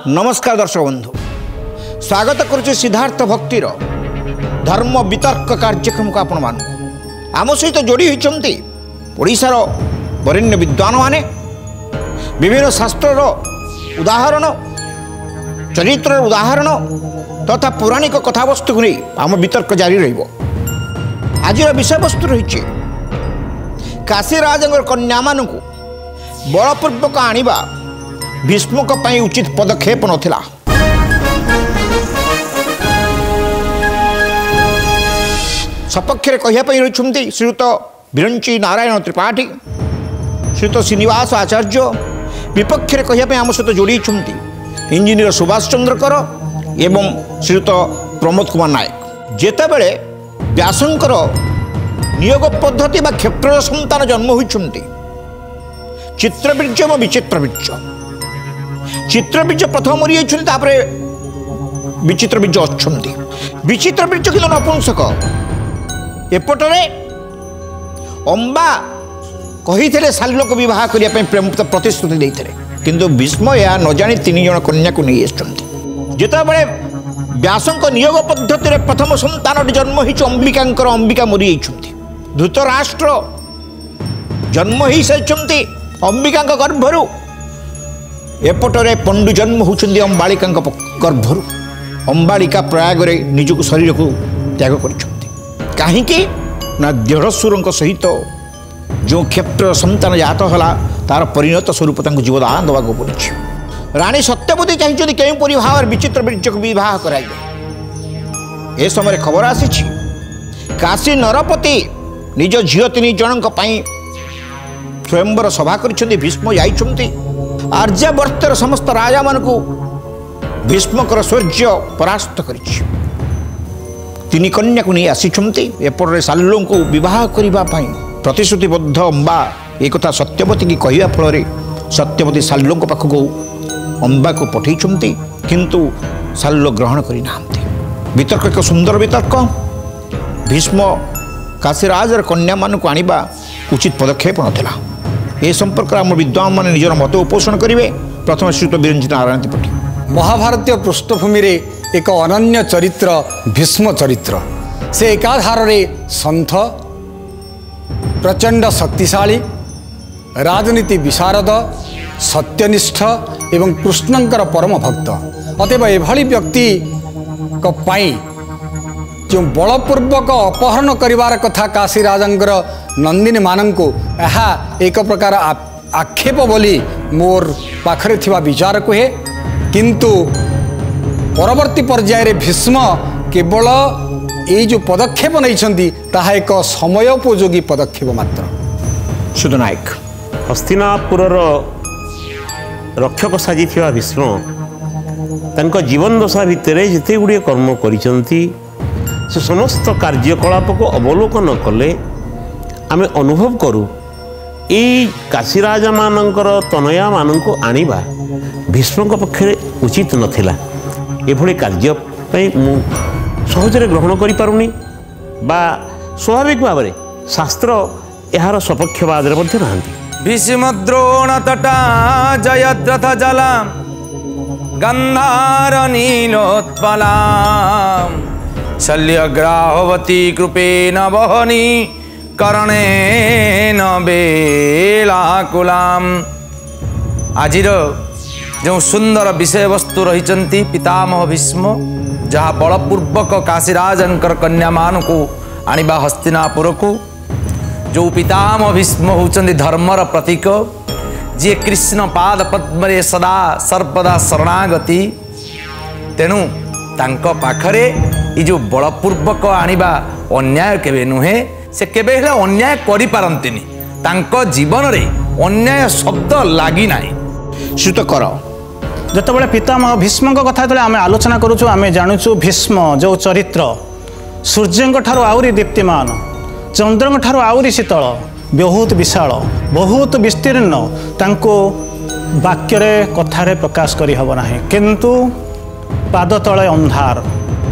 नमस्कार दर्शक बंधु, स्वागत करुचे सिद्धार्थ भक्तिर धर्म वितर्क कार्यक्रम को आपण मान आम सहित जोड़ी होती ओडिशार वरेण्य विद्वान माने विभिन्न शास्त्र उदाहरण चरित्र उदाहरण तथा पौराणिक कथावस्तु को नहीं आम वितर्क जारी रहिबो। आज विषय वस्तु रही काशीराज कन्या मान बलपूर्वक आनिबा भीष्मक पई उचित पदक्षेप नथिला। सपक्ष कहवाई रही श्रीयुत विरंची नारायण त्रिपाठी, श्रीयुत श्रीनिवास आचार्य, विपक्ष कहवाई आम सहित जोड़ी इंजीनियर सुभाष चंद्र कर एवं श्रीयुत प्रमोद कुमार नायक। जेतेबेले व्यासंकर नियोग पद्धति बा क्षेत्र संतान जन्म होइछन्ति चित्रबीर्ज एवं विचित्रबीर्ज। चित्रबीर्ज प्रथम मरी जाइछन्ति, विचित्रबीर्ज अच्छन्ति। विचित्रबीर्ज किंतु नपुंसक। एपटरे अंबा कही शाल्यक बह करने प्रेम प्रतिश्रुति देते किंतु भीष्म या न जानी तीन जन कन्या को नहीं आसते। व्यासंक नियोग पद्धति प्रथम संतान जन्म हो अंबिका अंबिका मरी जाइछन्ति। धृतराष्ट्र जन्म ही सारी अंबिका गर्भरु। एपटरे पंडु जन्म होती अंबालिका गर्भरु। अंबालिका प्रयाग निजक शरीर को त्याग कहीं ना देढ़सुर सहित जो क्षेत्र संतान जात है तार परिणत स्वरूप जीवदान देवाक पड़ी। राणी सत्यवती चाहिए कईपरी भाव विचित्र बीर्ज को बह कराइबे। ए समय खबर आसी काशी नरपति निज झील तीन जन स्वयंवर सभा कर भीष्म जाइछन्ति। आर्यावर्तर समस्त राजा मान को भीष्मकर शौर्य परास्त कर तीन कन्या को नहीं आसीछन्ति। एपटे शाल्यों को विवाह करने प्रतिश्रुतिबद्ध अंबा एक सत्यवती की कहवा फल सत्यवती शाल्यों पाखक अंबा को पठेइछन्ति किंतु शाल्य ग्रहण करना। वितर्क एक सुंदर वितर्क। भीष्म काशीराज कन्या मान को आनिबा उचित पदक्षेप नथिला। ए संपर्क आम विद्वान मान निजर मत उपोषण करेंगे। प्रथम श्रीयुत विरंची नारायण त्रिपाठी। महाभारतीय पृष्ठभूमि रे एक अनन्य चरित्र भीष्म चरित्र। से एकाधार सन्थ, प्रचंड शक्तिशाली, राजनीति विशारद, सत्यनिष्ठ एवं कृष्णंकर परम भक्त। अतएव एभली व्यक्ति को पाई जो बलपूर्वक अपहरण करिवार कथा काशीराजंकर नंदिनी मानंको एहा एक प्रकार आक्षेप बोली मोर पाखरे थिबा विचार को है। किंतु परवर्ती पर्याय भीष्म केवल ये जो पदक्षेप नहीं ताहा एक समयोपयोगी पदक्षेप मात्र। सुध नायक हस्तिनापुर रक्षक साजी भीष्म तांको जीवन दशा भितर जिते गुड़िए कर्म करिसंती से समस्त कार्यकलाप को अवलोकन कले आमे अनुभव करूँ ये काशीराजा मानकर तनया मान को आनिबा भीष्म पक्षे उचित नथिला। एभली कार्य मु सहजरे ग्रहण करि पारुनी बा स्वाभाविक भाव में शास्त्र यार सपक्षवाद नाहांती। भीष्म द्रोण तटा जयद्रथ जला गंधार नीलोत्पला शल्यग्राहवती कृपेण वहनी करणेन बेलाकुलाम। आजिर जो सुंदर विषय वस्तु रही पितामह भीष्म जहाँ बलपूर्वक काशीराजंकर कन्या मान को आनिबा हस्तिनापुर को। जो पितामह भीष्म होचंदी धर्मर प्रतीक, जी कृष्ण पाद पद्मरे सदा सर्वदा शरणागति। तेणु तांको पाखरे ये जो बलपूर्वक आनिबा अन्याय केबे नुहे, से केबे हेले अन्याय करि पारंतिनी। तांको जीवन रे अन्याय शब्द लागी नाही। श्रुत कर जितेबाला पितामह भीष्म कथा जो आम आलोचना करुचु आम जानुचु भीष्म जो चरित्र सूर्य ठारू आहुरी दीप्तिमान, चंद्र ठारू आहुरी शीतल, बहुत विशाल, बहुत विस्तीर्ण। तांको वाक्य कथारे प्रकाश करी हब नाही। किंतु पाद तले अंधार,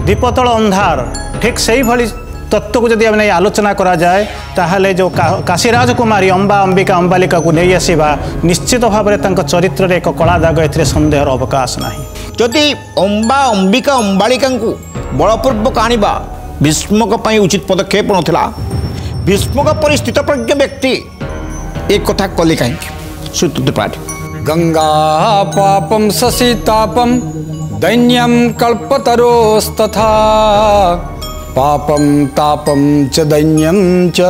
दीप तले अंधार, ठीक से ही भली तत्व को जदि नहीं आलोचना करा जाए ताहले जो काशीराज कुमारी अंबा अंबिका अंबालिका को नहीं आसवा निश्चित भाव में चरित्र एक कला दाग ए सन्देहर अवकाश नहीं। जदि अंबा अंबिका अंबालिका बलपूर्वक आनिबा भीष्मक पई उचित पदक्षेप नथिला भीष्मक परि स्थितप्रज्ञ व्यक्ति एक कथा कले कहीं श्रुत पाठ गंगा पापम शशितापम दैन्यम कल्पतरोस्तथा पापम तापम च दैन्यम च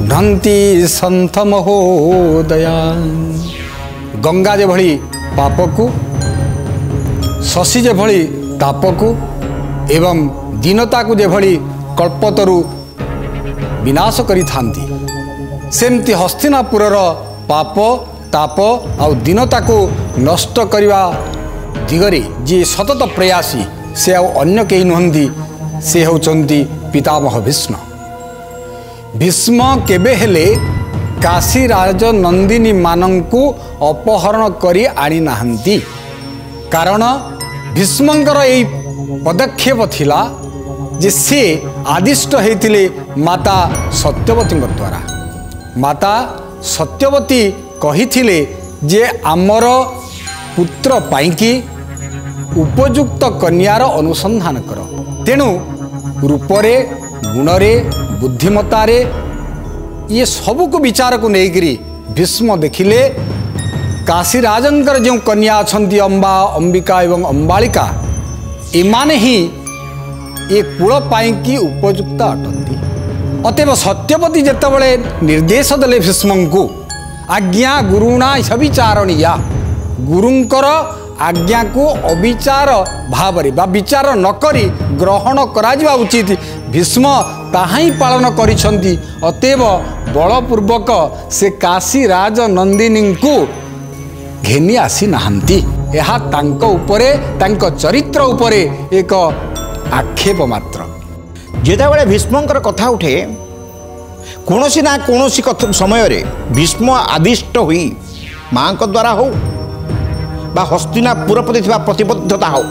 भ्रांति संथ महोदया। गंगा जे भली पाप को शशि जे भली ताप को एवं दीनता को जे भली कल्पतरु विनाश करी थांती सेमती हस्तिनापुरर पाप ताप आउ दीनता को नष्ट करवा दिगरे जी सतत प्रयासी से आउ अन्य केही नुहंती से होचंती पितामह भीष्म। भीष्म केबे हेले काशीराज नंदिनी मानंकु अपहरण करी आनी नाहंती कारण भीष्मंकर एई पदक्षेप थिला जे से आदिष्ट हेतिले माता सत्यवती द्वारा। माता सत्यवती कहिथिले जे आमर पुत्र पाइकी उपयुक्त कन्यार अनुसंधान कर तेणु रूपरे गुणरे बुद्धिमतारे ये सबू को विचार को लेकरी भीष्म देखिले काशीराजंकर जो कन्या अछंती अंबा अंबिका एवं अंबालिका एमाने ही ये कूल पाइकी उपयुक्त अटंती। अतएव सत्यवती जेतबले निर्देश देले भीष्म को आज्ञा गुरुणा सविचारणीया गुरुंकर आज्ञा को अविचार भावरे बा विचार नकरी ग्रहण करा उचित भीष्म ताहाई पालन करिसंती। अतएव बलपूर्वक से काशीराज नंदिनी को घेनी आसी नाहंती यह तांको उपरे तांको चरित्र उपरे एक आक्षेप मात्र। जेतेबेले भीष्मंकर कथा उठे कौनसी ना कौनसी समय रे भीष्म आदिष्ट हुई माँ द्वारा हो बा हस्तिनापुर प्रति प्रतिबद्धता हो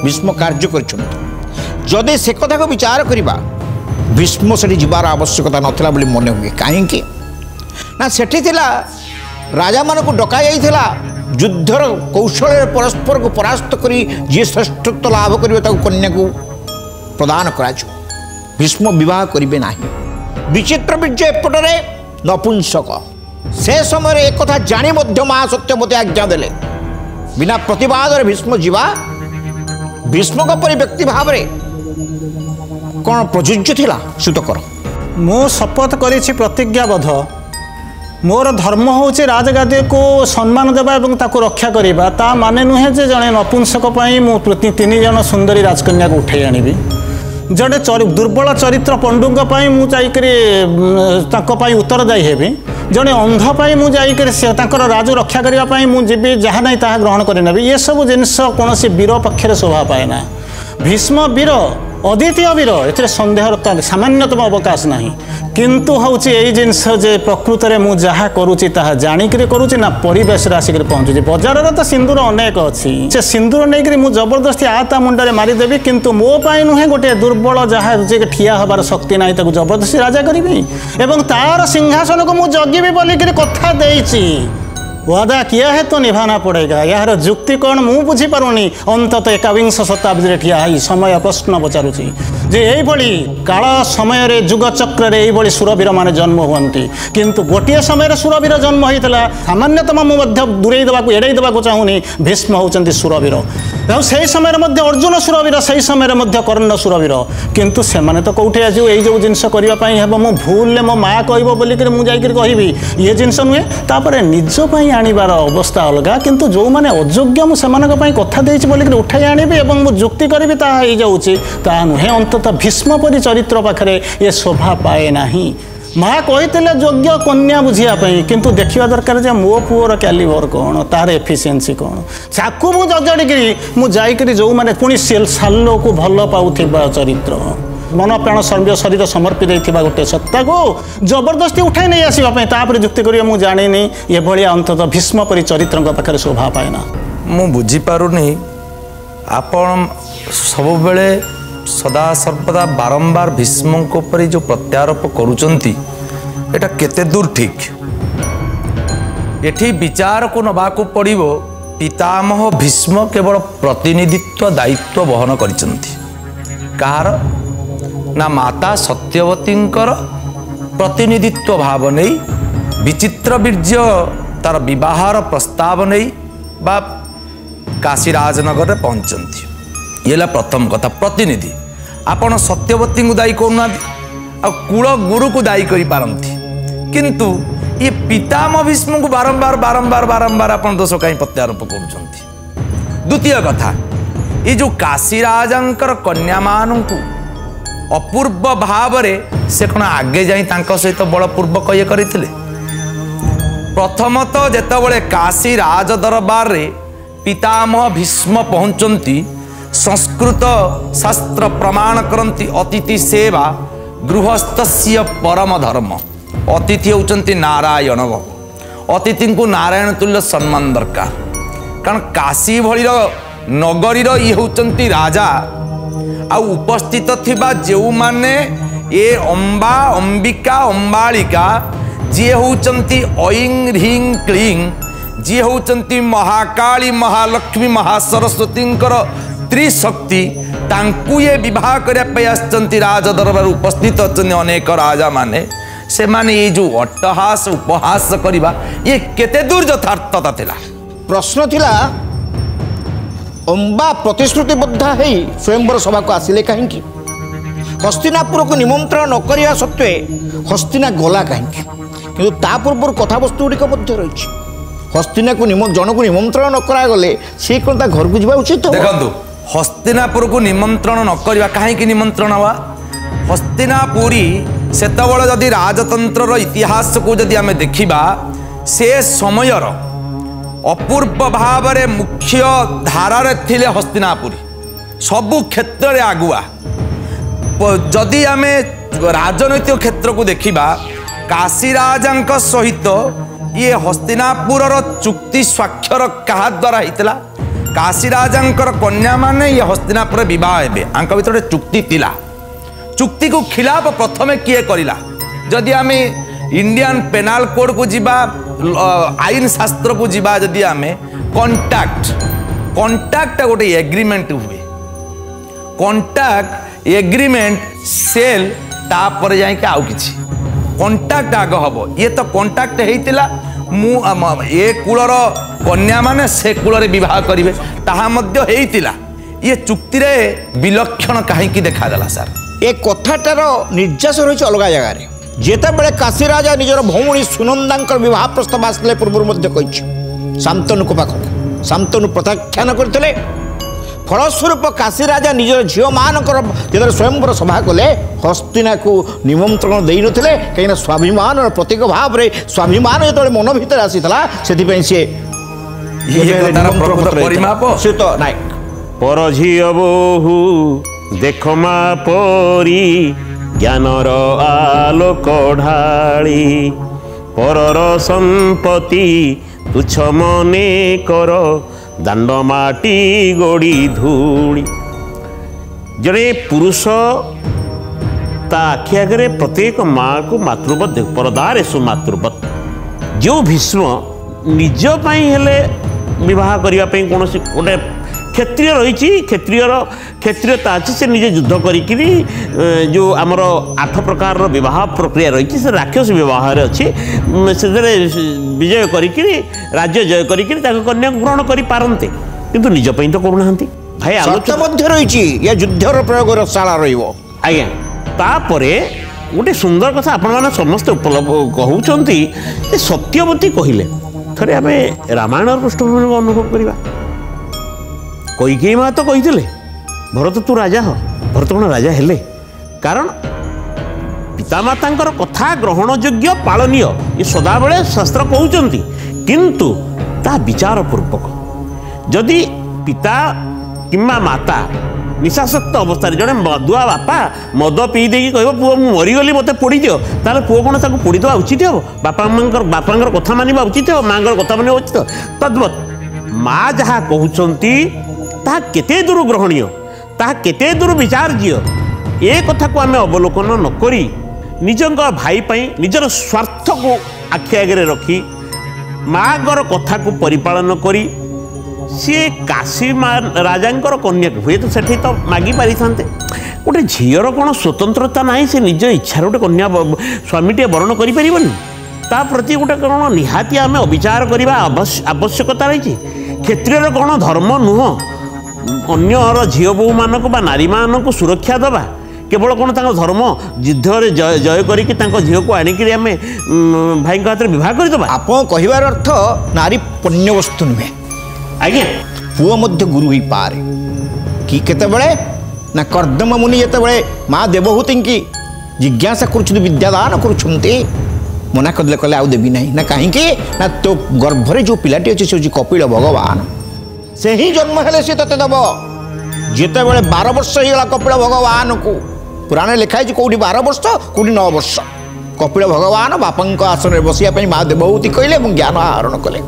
भीष्म कार्य कर से कथा को विचार करवा भीष्म से जीवार आवश्यकता नाला मन हुए कहीं ना सेठी थिला राजा मान को डका जाइथिला युद्धर कौशल परस्पर को परास्त करी जी श्रेष्ठत्व लाभ करिवे ताको कन्या को प्रदान करा भीष्म विवाह करिवे नाही। विचित्र बीर्य एपटरे नपुंसक से समय एक कथा जानी मध्य मां सत्यवती आज्ञा देले बिना प्रतिवाद भीष्म जीवा भीष्म परि व्यक्ति भाव कौन प्रযোज्य थिला सुतकर मो शपथ करिछि प्रतिज्ञाबद्ध मोर धर्म होछि राजगादी को सम्मान देवा एवं ताको रक्षा करिबा ता माने नुहे जे जने नपुंसक पई मो प्रति 3 जन सुंदरी राजकन्या को उठाई आनिबी जड़े दुर्बल चरित्र पंडुंग मु जाई उत्तरदायी हेबी जड़े अंध पाई मु जाई राजु रक्षा करने मुझे जहाँ नहीं ताहा ग्रहण करेनेबी ये सब जिनस कौन वीर पक्षर शोभा पाए ना। भीष्म वीर अद्वितीय वीर ए सन्देह सामान्यतम अवकाश नहीं किंतु हूँ यही जिनस जे प्रकृत में मुझे जहाँ करुच्ची ताहा जाणिक करुच्ची ना परिवेश आसिक पहुँचुची बजार तो सिंदूर अनेक अच्छी से सिंदूर नहीं मुझे जबरदस्ती आता मुंडे मारिदेवी किंतु मो पाई नुहे गोटे दुर्बल जहाँ जे ठिया हबार शक्ति ना जबरदस्ती राजा करी एवं तार सिंहासन को मुझे जगिबी बोलिक कथा देइछि वादा किया है तो निभाना पड़ेगा यार जुक्ति कौन मु बुझी पारुनी अंतत 21 शताब्दी ठिया समय प्रश्न पचारुची जे यही काल समय जुग चक्र यही सुरवीर मान जन्म हुंती किंतु गोटे समय सुरवीर जन्म होता सामान्यतम मुझे दूरे देवा एड़े देवा चाहूनी भीष्म होती सुरवीर से समय अर्जुन सुरवीर से समय कर्ण सुरवीर किंतु से तो कौटे आज यही जो जिनस करने मो भूल मो माँ कह बोलिक मुझे कहि ये जिनस नुहे तापर निजपाई आनिबार अवस्था अलग किंतु जो मैंने अयोग्य मुझे कथा देछि बोलिक उठाई आनिबी एवं मु जुक्ति करी ताहा जाऊँगी ताहा नुहे अंततः भीष्म परि चरित्र पाखे ये शोभा पाए नाही। माँ कही योग्य कन्या बुझापी किंतु देखा दरकार जे मो पुओर कैलिबर कौन तार एफिशिएंसी कौन चाकू मु जजड़िकी मुझे जो मैंने पुणी सालो को भल पाउथिबा चरित्र मन प्राण सर्व शरीर समर्पित होता गोटे सत्ता को जबरदस्ती उठाई नहीं आसवापर जुक्ति करिए मु जानी ये भाया अंततः भीष्म परि चरित्र पाखे शोभा पाए ना। मु बुझीपारुनी आपण सब बेले सदा सर्वदा बारंबार भीष्म ऊपर जो प्रत्यारोप करुचंती एटा केते दूर ठीक एठी विचार को नबाकू पड़िबो पितामह भीष्म केवल प्रतिनिधित्व दायित्व वहन करिसंती कार ना माता सत्यवतींकर प्रतिनिधित्व भाव नहीं विचित्र बीर्य तार विवाहर प्रस्ताव नहीं बा काशीराजनगर में पहुंचती ये प्रथम कथा प्रतिनिधि आपण सत्यवती को दायी करना आ कूल गुरु को दायी करि पारंती किंतु ये पितामह भीष्म को बारंबार बारंबार बारंबार आपण दोष कहीं प्रत्यारोप करुछंती। द्वितीय कथा ये जो काशीराजंकर कन्या मान को अपूर्व भाव से कौन आगे जाई तांको सहित बलपूर्वक ये करथिले। प्रथमतः जेतबेले काशी राज दरबार रे पितामह भीष्म पहुंचती संस्कृत शास्त्र प्रमाण करती अतिथि सेवा गृहस्थस्य परम धर्म। अतिथि होचंती नारायण बाबू अतिथि को नारायण तुल्य सम्मान दरकार कारण काशी भली नगरी ये होचंती राजा आ उपस्थित थिबा जेउ माने ए अंबा अंबिका अंबालिका जी होचंती ऐं ह्रीं क्लीं जी होचंती महाकाली महालक्ष्मी महासरस्वतींकर त्रिशक्ति तांकु ये विवाह करने आसचंती राज दरबार उपस्थित अच्छे अनेक राजा माने से माने ये जो अट्टहास उपहास करवा ये केते दूर यथार्थता थिला। प्रश्न थिला अंबा प्रतिश्रुतिबद्ध है स्वयंवर सभा को आसिले कहीं हस्तिनापुर को निमंत्रण न करने सत्वे हस्तिना गला कहीं कि पूर्व कथावस्तु गुड़िक रही हस्तिना को जन को निमंत्रण न करागले सी कौन घर को जावा उचित देखो हस्तिनापुर को निमंत्रण न करवा कहीं निमंत्रण हवा हस्तिनापुरी सेतबेले जदि राजतंत्र इतिहास को जदि आमे देखिबा से समयर अपूर्व भाव रे मुख्य धारा थिले हस्तिनापुरी सबु क्षेत्र रे आगुआ जदि आमे राजनैतिक क्षेत्र को देखिबा काशीराजांक सहित ये हस्तिनापुर चुक्ति स्वाक्षर क्या द्वारा होता काशीराजांकर कन्या माने ये हस्तिनापुर बह हे आंक भीतर चुक्ति थिला चुक्ति को खिलाफ प्रथमे किए करिला जदि आमे इंडियन पेनाल कोड को जीवा आईन शास्त्र को जीवा जदि आमे कंट्राक्ट गोटे एग्रीमेंट हुए कंट्राक्ट एग्रीमेंट सेल तापर जाए आउ किछि कंट्राक्ट आग हम ये तो कंट्राक्ट होता ए कूलर कन्या माने से कूल बह करेंगे ताहा मध्य होइतिला ये चुक्ति रे विलक्षण कहीं देखादेला सार ए कथाटार निर्यास रही अलग जगार जेते बेले काशीराजा निजर भौणी सुनंदा विवाह प्रस्ताव आसले पूर्व शांतनु को पाख शांतनु प्रत्याख्यान करते फलस्वरूप काशीराजा निजर झील मानकर जो स्वयंवर सभा कले हस्तिना को निमंत्रण दे नथिले कहीं स्वाभिमान प्रतीक भाव में स्वाभिमान जो मन भीतर आसीला से पर झील बोहू देख मा परी ज्ञानर आलोक ढाली परर संपत्ति तुच्छ मने कर दांड माटी गोड़ी धूली जड़े पुरुष ता आखि आगे प्रत्येक माँ को मातृवत परदार सुमातृवत जो भीष्म निज हेले विवाह करने कौन गोटे क्षत्रिय रही क्षत्रियता अच्छी से निजे युद्ध करी जो आमर 8 प्रकार विवाह प्रक्रिया रही से राक्षस विवाह अच्छी से विजय करी राज्य जय करी कन्या ग्रहण कर पारते किंतु निज तो करूना भाई आलोचना रही युद्धर प्रयोग शाला आज्ञा तापर गोटे सुंदर कथा आपण मैंने समस्ते कहते सत्यवती कहले थे आम रामायण पृष्ठभूमि को अनुभव करवा कैकेयी माँ तो कही भरत तू राजा हो भरत कौन राजा हेले कारण पितामाता कथा ग्रहण योग्य पालनीय ये सदाबले शास्त्र कहते किंतु ता विचार पूर्वक जदि पिता किंबा माता निशासक्त अवस्था जड़े मदुआ बापा मद पी दे कह पुओ मरीगली मत पोड़ी दियो ताले पुओ कौन ताको पोड़ी देवा उचित हो बापा कथा मानिबा उचित हो माँ कथा मानिबा उचित तद्वत माँ जहाँ कहते ता केते दूर ग्रहणीय ତାହା କେତେ ଦୂର ବିଚାର୍ଯ୍ୟ ଏ କଥାକୁ ଆମେ ଅବଲୋକନ ନକରି ନିଜଙ୍କ ଭାଇ ପାଇଁ ନିଜର ସ୍ୱାର୍ଥକୁ ଆଖି ଆଗରେ ରଖି ମାଆଙ୍କର କଥାକୁ ପରିପାଳନ କରି ସିଏ କାଶୀ ରାଜାଙ୍କର କନ୍ୟାକୁ ହୁଏତ ସେଠି ତ ମାଗି ପାରିଥାନ୍ତେ। ଗୋଟେ ଝିଅର କ'ଣ ସ୍ୱତନ୍ତ୍ରତା ନାହିଁ, ସେ ନିଜ ଇଚ୍ଛାରେ ଗୋଟେ କନ୍ୟା ସ୍ୱାମୀଟିଏ ବରଣ କରିପାରିବନି? ତା ପ୍ରତି ଗୋଟେ କ'ଣ ନିହାତି ଆମେ ଅବିଚାର କରିବା ଆବଶ୍ୟକତା ରହିଛି। କ୍ଷତ୍ରିୟର କ'ଣ ଧର୍ମ ନୁହଁ ଅନ୍ୟର ଝିଅ ବୋହୂମାନଙ୍କୁ ବା ନାରୀମାନଙ୍କୁ ସୁରକ୍ଷା ଦେବା? କେବଳ କ'ଣ ତାଙ୍କ ଧର୍ମ ଯୁଦ୍ଧରେ ଜୟ କରିକି ତାଙ୍କ ଝିଅକୁ ଆଣିକିରି ଆମେ ଭାଇଙ୍କ ହାତରେ ବିବାହ କରିଦେବା? ଆପଣ କହିବାର ଅର୍ଥ ନାରୀ ପଣ୍ୟ ବସ୍ତୁ ନୁହେଁ। ଆଜ୍ଞା, ପୁଅ ମଧ୍ୟ ଗୁରୁ ହୋଇପାରେ କି କେତେବେଳେ ନା କର୍ଦ୍ଦମ ମୁନି ଯେତେବେଳେ ମା ଦେବହୂତିଙ୍କି ଜିଜ୍ଞାସା କରୁଛନ୍ତି, ବିଦ୍ୟାଦାନ କରୁଛନ୍ତି, ମନା କରିଦେଲେ, କହିଲେ ଆଉ ଦେବି ନାହିଁ। ନା କାହିଁକି ନା ତୋ ଗର୍ଭରେ ଯେଉଁ ପିଲାଟି ଅଛି ସେ ହେଉଛି କପିଳ ଭଗବାନ, ସେ ହିଁ ଜନ୍ମ ହେଲେ ସେ ତତେ ଦେବ। ଯେତେବେଳେ 12 ବର୍ଷ ହେଇଗଲା କପିଳ ଭଗବାନକୁ, ପୁରାଣରେ ଲେଖା ହେଇଛି କେଉଁଠି 12 ବର୍ଷ କେଉଁଠି 9 ବର୍ଷ, କପିଳ ଭଗବାନ ବାପାଙ୍କ ଆସନରେ ବସିବା ପାଇଁ ମା ଦେବହୂତି କହିଲେ ଏବଂ ଜ୍ଞାନ ଆହରଣ କଲେ।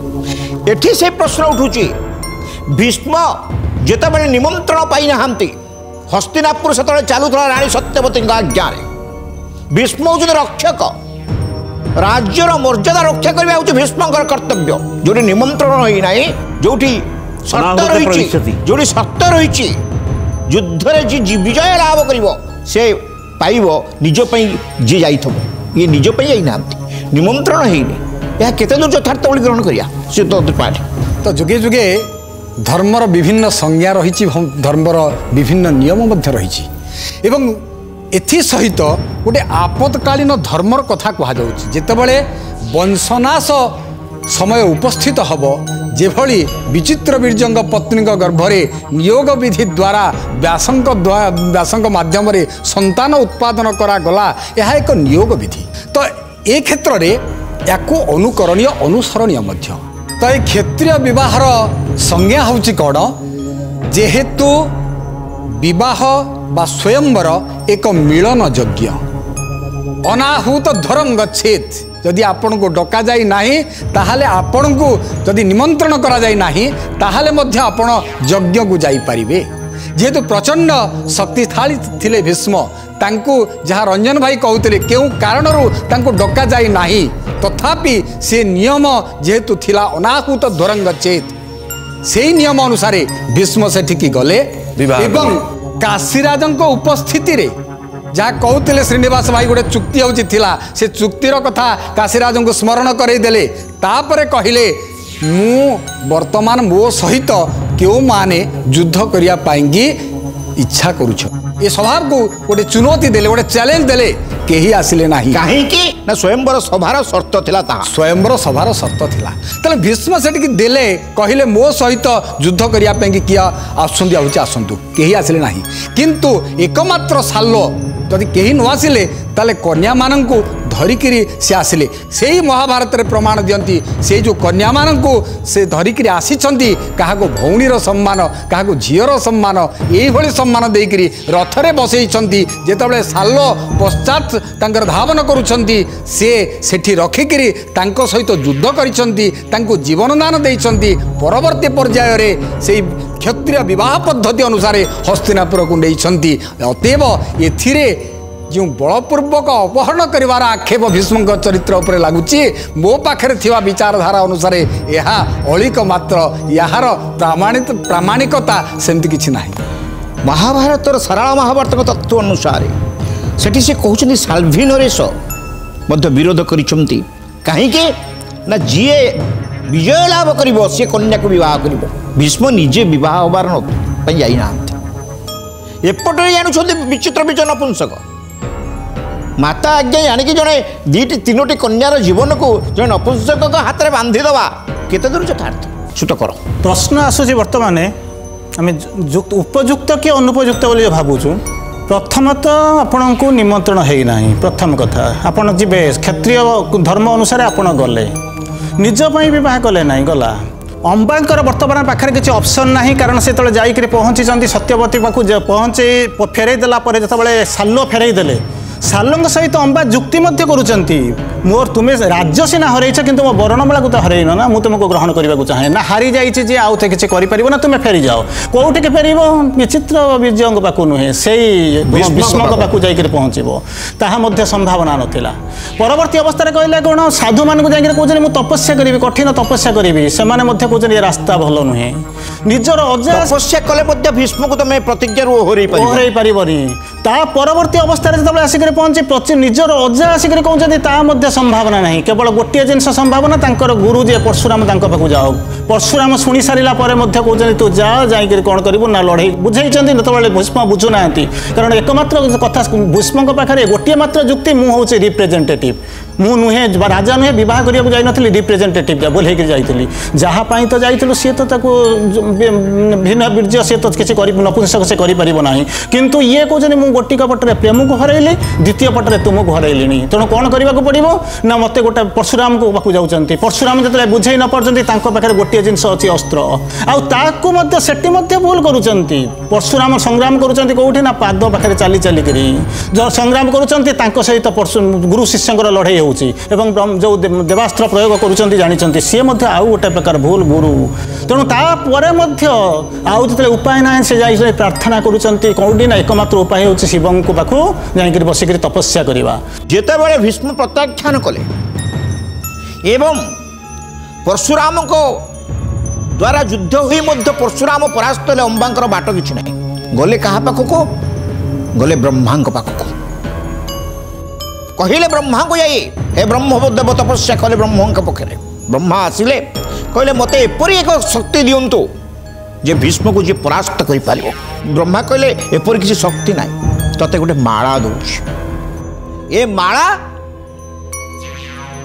ଏଠି ସେ ପ୍ରଶ୍ନ ଉଠୁଛି, ଭୀଷ୍ମ ଯେତେବେଳେ ନିମନ୍ତ୍ରଣ ପାଇନାହାନ୍ତି, ହସ୍ତିନାପୁର ସେତେବେଳେ ଚାଲୁଥିଲା ରାଣୀ ସତ୍ୟବତୀଙ୍କ ଆଜ୍ଞାରେ, ଭୀଷ୍ମ ହେଉଛନ୍ତି ରକ୍ଷକ, ରାଜ୍ୟର ମର୍ଯ୍ୟାଦା ରକ୍ଷା କରିବା ହେଉଛି ଭୀଷ୍ମଙ୍କର କର୍ତ୍ତବ୍ୟ। ଯେଉଁଠି ନିମନ୍ତ୍ରଣ ହୋଇନାହିଁ, ଯେଉଁଠି ସତ୍ୟ ରହିଛି, ଯେଉଁଠି ସତ୍ୟ ରହିଛି, ଯୁଦ୍ଧରେ ଯିଏ ବିଜୟ ଲାଭ କରିବ ସେ ପାଇବ ନିଜ ପାଇଁ ଯିଏ ଯାଇଥିବ। ଇଏ ନିଜ ପାଇଁ ଯାଇନାହାନ୍ତି, ନିମନ୍ତ୍ରଣ ହେଇନି, ଏହା କେତେ ଦୂର ଯଥାର୍ଥ ବୋଲି ଗ୍ରହଣ କରିବା ସେ ପାଠ। ତ ଯୁଗେ ଯୁଗେ ଧର୍ମର ବିଭିନ୍ନ ସଂଜ୍ଞା ରହିଛି, ଧର୍ମର ବିଭିନ୍ନ ନିୟମ ମଧ୍ୟ ରହିଛି ଏବଂ ଏଥିସହିତ ଗୋଟେ ଆପତକାଳୀନ ଧର୍ମର କଥା କୁହାଯାଉଛି। ଯେତେବେଳେ ବଂଶନାଶ ସମୟ ଉପସ୍ଥିତ ହେବ, ଯେଭଳି ବିଚିତ୍ର ବୀର୍ଯ୍ୟଙ୍କ ପତ୍ନୀଙ୍କ ଗର୍ଭରେ ନିୟୋଗ ବିଧି ଦ୍ୱାରା ବ୍ୟାସଙ୍କ ମାଧ୍ୟମରେ ସନ୍ତାନ ଉତ୍ପାଦନ କରାଗଲା, ଏହା ଏକ ନିୟୋଗ ବିଧି। ତ ଏ କ୍ଷେତ୍ରରେ ୟାକୁ ଅନୁକରଣୀୟ ଅନୁସରଣୀୟ ମଧ୍ୟ। ତ ଏ କ୍ଷତ୍ରିୟ ବିବାହର ସଂଜ୍ଞା ହେଉଛି କ'ଣ? ଯେହେତୁ ବିବାହ ବା ସ୍ୱୟଂବର ଏକ ମିଳନ ଯଜ୍ଞ, ଅନାହୁତ ଧରଂ ଗଚ୍ଛେତ୍। ଯଦି ଆପଣଙ୍କୁ ଡକାଯାଇ ନାହିଁ, ତାହେଲେ ଆପଣଙ୍କୁ ଯଦି ନିମନ୍ତ୍ରଣ କରାଯାଇ ନାହିଁ, ତାହେଲେ ମଧ୍ୟ ଆପଣ ଯଜ୍ଞକୁ ଯାଇପାରିବେ। ଯେହେତୁ ପ୍ରଚଣ୍ଡ ଶକ୍ତିଶାଳୀ ଥିଲେ ଭୀଷ୍ମ, ତାଙ୍କୁ ଯାହା ରଞ୍ଜନ ଭାଇ କହୁଥିଲେ କେଉଁ କାରଣରୁ ତାଙ୍କୁ ଡକାଯାଇ ନାହିଁ, ତଥାପି ସେ ନିୟମ ଯେହେତୁ ଥିଲା ଅନାହୁତ ଧରଂ ଗଚ୍ଛେତ୍, ସେଇ ନିୟମ ଅନୁସାରେ ଭୀଷ୍ମ ସେଠିକି ଗଲେ ଏବଂ କାଶୀରାଜଙ୍କ ଉପସ୍ଥିତିରେ ଯାହା କହୁଥିଲେ ଶ୍ରୀନିବାସ ଭାଇ, ଗୋଟେ ଚୁକ୍ତି ହେଉଛି ଥିଲା, ସେ ଚୁକ୍ତିର କଥା କାଶୀରାଜଙ୍କୁ ସ୍ମରଣ କରାଇଦେଲେ। ତାପରେ କହିଲେ, ମୁଁ ବର୍ତ୍ତମାନ ମୋ ସହିତ କେଉଁମାନେ ଯୁଦ୍ଧ କରିବା ପାଇଁକି ଇଚ୍ଛା କରୁଛ? ଏ ସ୍ୱଭାବକୁ ଗୋଟେ ଚୁନୌତି ଦେଲେ, ଗୋଟେ ଚ୍ୟାଲେଞ୍ଜ ଦେଲେ, କେହି ଆସିଲେ ନାହିଁ। କାହିଁକି ନା ସ୍ୱୟଂବର ସଭାର ସର୍ତ୍ତ ଥିଲା, ତାହା ସ୍ୱୟଂବର ସଭାର ସର୍ତ୍ତ ଥିଲା। ତାହେଲେ ଭୀଷ୍ମ ସେଠିକି ଦେଲେ, କହିଲେ ମୋ ସହିତ ଯୁଦ୍ଧ କରିବା ପାଇଁକି କିଏ ଆସୁଛନ୍ତି, ଆସୁଛି ଆସନ୍ତୁ, କେହି ଆସିଲେ ନାହିଁ। କିନ୍ତୁ ଏକମାତ୍ର ସାଲ୍ୱ ଯଦି କେହି ନ ଆସିଲେ, ତାହେଲେ କନ୍ୟାମାନଙ୍କୁ ଧରିକିରି ସେ ଆସିଲେ। ସେଇ ମହାଭାରତରେ ପ୍ରମାଣ ଦିଅନ୍ତି, ସେଇ ଯେଉଁ କନ୍ୟାମାନଙ୍କୁ ସେ ଧରିକିରି ଆସିଛନ୍ତି, କାହାକୁ ଭଉଣୀର ସମ୍ମାନ, କାହାକୁ ଝିଅର ସମ୍ମାନ, ଏଇଭଳି ସମ୍ମାନ ଦେଇକିରି ରଥରେ ବସେଇଛନ୍ତି। ଯେତେବେଳେ ସାଲ୍ୱ ପଶ୍ଚାତ ତାଙ୍କର ଧାବନ କରୁଛନ୍ତି, ସେ ସେଠି ରଖିକିରି ତାଙ୍କ ସହିତ ଯୁଦ୍ଧ କରିଛନ୍ତି, ତାଙ୍କୁ ଜୀବନଦାନ ଦେଇଛନ୍ତି। ପରବର୍ତ୍ତୀ ପର୍ଯ୍ୟାୟରେ ସେଇ କ୍ଷତ୍ରିୟ ବିବାହ ପଦ୍ଧତି ଅନୁସାରେ ହସ୍ତିନାପୁରକୁ ନେଇଛନ୍ତି। ଅତଏବ ଏଥିରେ ଯେଉଁ ବଳପୂର୍ବକ ଅପହରଣ କରିବାର ଆକ୍ଷେପ ଭୀଷ୍ମଙ୍କ ଚରିତ୍ର ଉପରେ ଲାଗୁଛି, ମୋ ପାଖରେ ଥିବା ବିଚାରଧାରା ଅନୁସାରେ ଏହା ଅଳିକ ମାତ୍ର, ଏହାର ପ୍ରାମାଣିକତା ସେମିତି କିଛି ନାହିଁ। ମହାଭାରତର ସାରଳା ମହାଭାରତଙ୍କ ତତ୍ତ୍ୱ ଅନୁସାରେ ସେଠି ସେ କହୁଛନ୍ତି ସାଲ୍ଭି ନରେଶ ମଧ୍ୟ ବିରୋଧ କରିଛନ୍ତି। କାହିଁକି ନା ଯିଏ ବିଜୟ ଲାଭ କରିବ ସେ କନ୍ୟାକୁ ବିବାହ କରିବ। ଭୀଷ୍ମ ନିଜେ ବିବାହ ହେବାର ପାଇଁ ଯାଇନାହାନ୍ତି। ଏପଟରେ ଜାଣୁଛନ୍ତି ବିଚିତ୍ର ବିଜୟ ନପୁଂସକ, ମାତା ଆଜ୍ଞା ଜାଣିକି ଜଣେ 2-3ଟି କନ୍ୟାର ଜୀବନକୁ ଜଣେ ନପୁଂସକଙ୍କ ହାତରେ ବାନ୍ଧିଦେବା କେତେ ଦୂର ଯଥାର୍ଥ? ଛୁଟ କର। ପ୍ରଶ୍ନ ଆସୁଛି ବର୍ତ୍ତମାନ ଆମେ ଉପଯୁକ୍ତ କି ଅନୁପଯୁକ୍ତ ବୋଲି ଭାବୁଛୁ। ପ୍ରଥମତଃ ଆପଣଙ୍କୁ ନିମନ୍ତ୍ରଣ ହେଇନାହିଁ, ପ୍ରଥମ କଥା। ଆପଣ ଯିବେ କ୍ଷତ୍ରିୟ ଧର୍ମ ଅନୁସାରେ ଆପଣ ଗଲେ, ନିଜ ପାଇଁ ବିବାହ କଲେ ନାହିଁ, ଗଲା। ଅମ୍ବାଙ୍କର ବର୍ତ୍ତମାନ ପାଖରେ କିଛି ଅପସନ୍ ନାହିଁ, କାରଣ ସେ ଯେତେବେଳେ ଯାଇକରି ପହଞ୍ଚିଛନ୍ତି ସତ୍ୟବତୀ ପାଖକୁ ପହଞ୍ଚେଇ ଫେରାଇ ଦେଲା ପରେ ଯେତେବେଳେ ସାଲ୍ୱ ଫେରାଇ ଦେଲେ, ସାଲ୍ୱଙ୍କ ସହିତ ଅମ୍ବା ଯୁକ୍ତି ମଧ୍ୟ କରୁଛନ୍ତି। मोर तुम्हें राज्य सीना हरैछ किंतु मो बरणमाला को तो हरैन ना मु तुमको ग्रहण करने को चाहे ना हारी जाइए जे आउ किसी कर ना तुम फेरी जाओ कौटे के फेर विचित्र बीर्ज पाक नुहे से भीष्म पाक जाकर पहुँचब ताहा संभावना नाला परवर्ती अवस्था कहले कौन साधु मान कहते मुझे तपस्या करी कठिन तपस्या करी से कहते रास्ता भल नुहे निजर अजा तपस्या कले भीष्म को तुम प्रतिज्ञा ओहरई पारबनी ता परवर्ती अवस्था जो आसिक पहुंची निजर अजा आसिक कहते संभावना नहीं केवल गोटे जिन संभावना तांकर गुरु जे परशुराम पाखु जाओ परशुराम शुणी सारा कहते तू जा जाकर कौन करू ना लड़े बुझे भीष्म बुझुना कारण एकमात्र कथा भीष्म पाखे गोटे मात्र जुक्ति मुझे रिप्रेजेंटेटिव मु नुहे राजा नुहे बह करने जाइनी रिप्रेजेंटेटिव बोल जाइली जहाँपाई तो जाइलु सी तो भिन्न बीर्ज सी तो किसी नपुंसक से करना किंतु ये कहते मुझे गोटिक पटरे प्रेम को हरैली द्वितीय पटरे तुमको हरैली तेणु कौन करने को पड़ो ना मत गोटे परशुराम को पाक जाऊँच परशुराम जो बुझे न पार्टी पाखे गोटे जिन अच्छी अस्त्र आउ सेठी भूल करुँच परशुराम संग्राम करुँच कौटी ना पाद पाखे चली चलिक जो संग्राम करुँच सहित गुरु शिष्य लड़ाई होउची जो देवास्त्र प्रयोग करुँच जानते सी आउ गोटे प्रकार भूल गुरु तेणु तापर आउ जो उपाय ना से जाई प्रार्थना करुँच कौटी ना एकमात्र उपाय हूँ शिव को पाखु जाकर बसिक तपस्या करवा जितेबाला भीष्म प्रत्याख्यान कले एवं परशुराम को द्वारा युद्ध हुई परशुराम परास्त हेले अंबांकर बाट किछि नहीं गले कहा पाखक गले ब्रह्मा पाखक कहले ब्रह्मा को जाई हे ब्रह्मदेव तपस्या कले ब्रह्मा पक्षे ब्रह्मा आसिले कहले मते एपरी एक शक्ति दियंतु जे भीष्म को जी परास्त कर पारिबो ब्रह्मा कहले एपरी किसी शक्ति नाही तते गोटे माला दउछि ए माला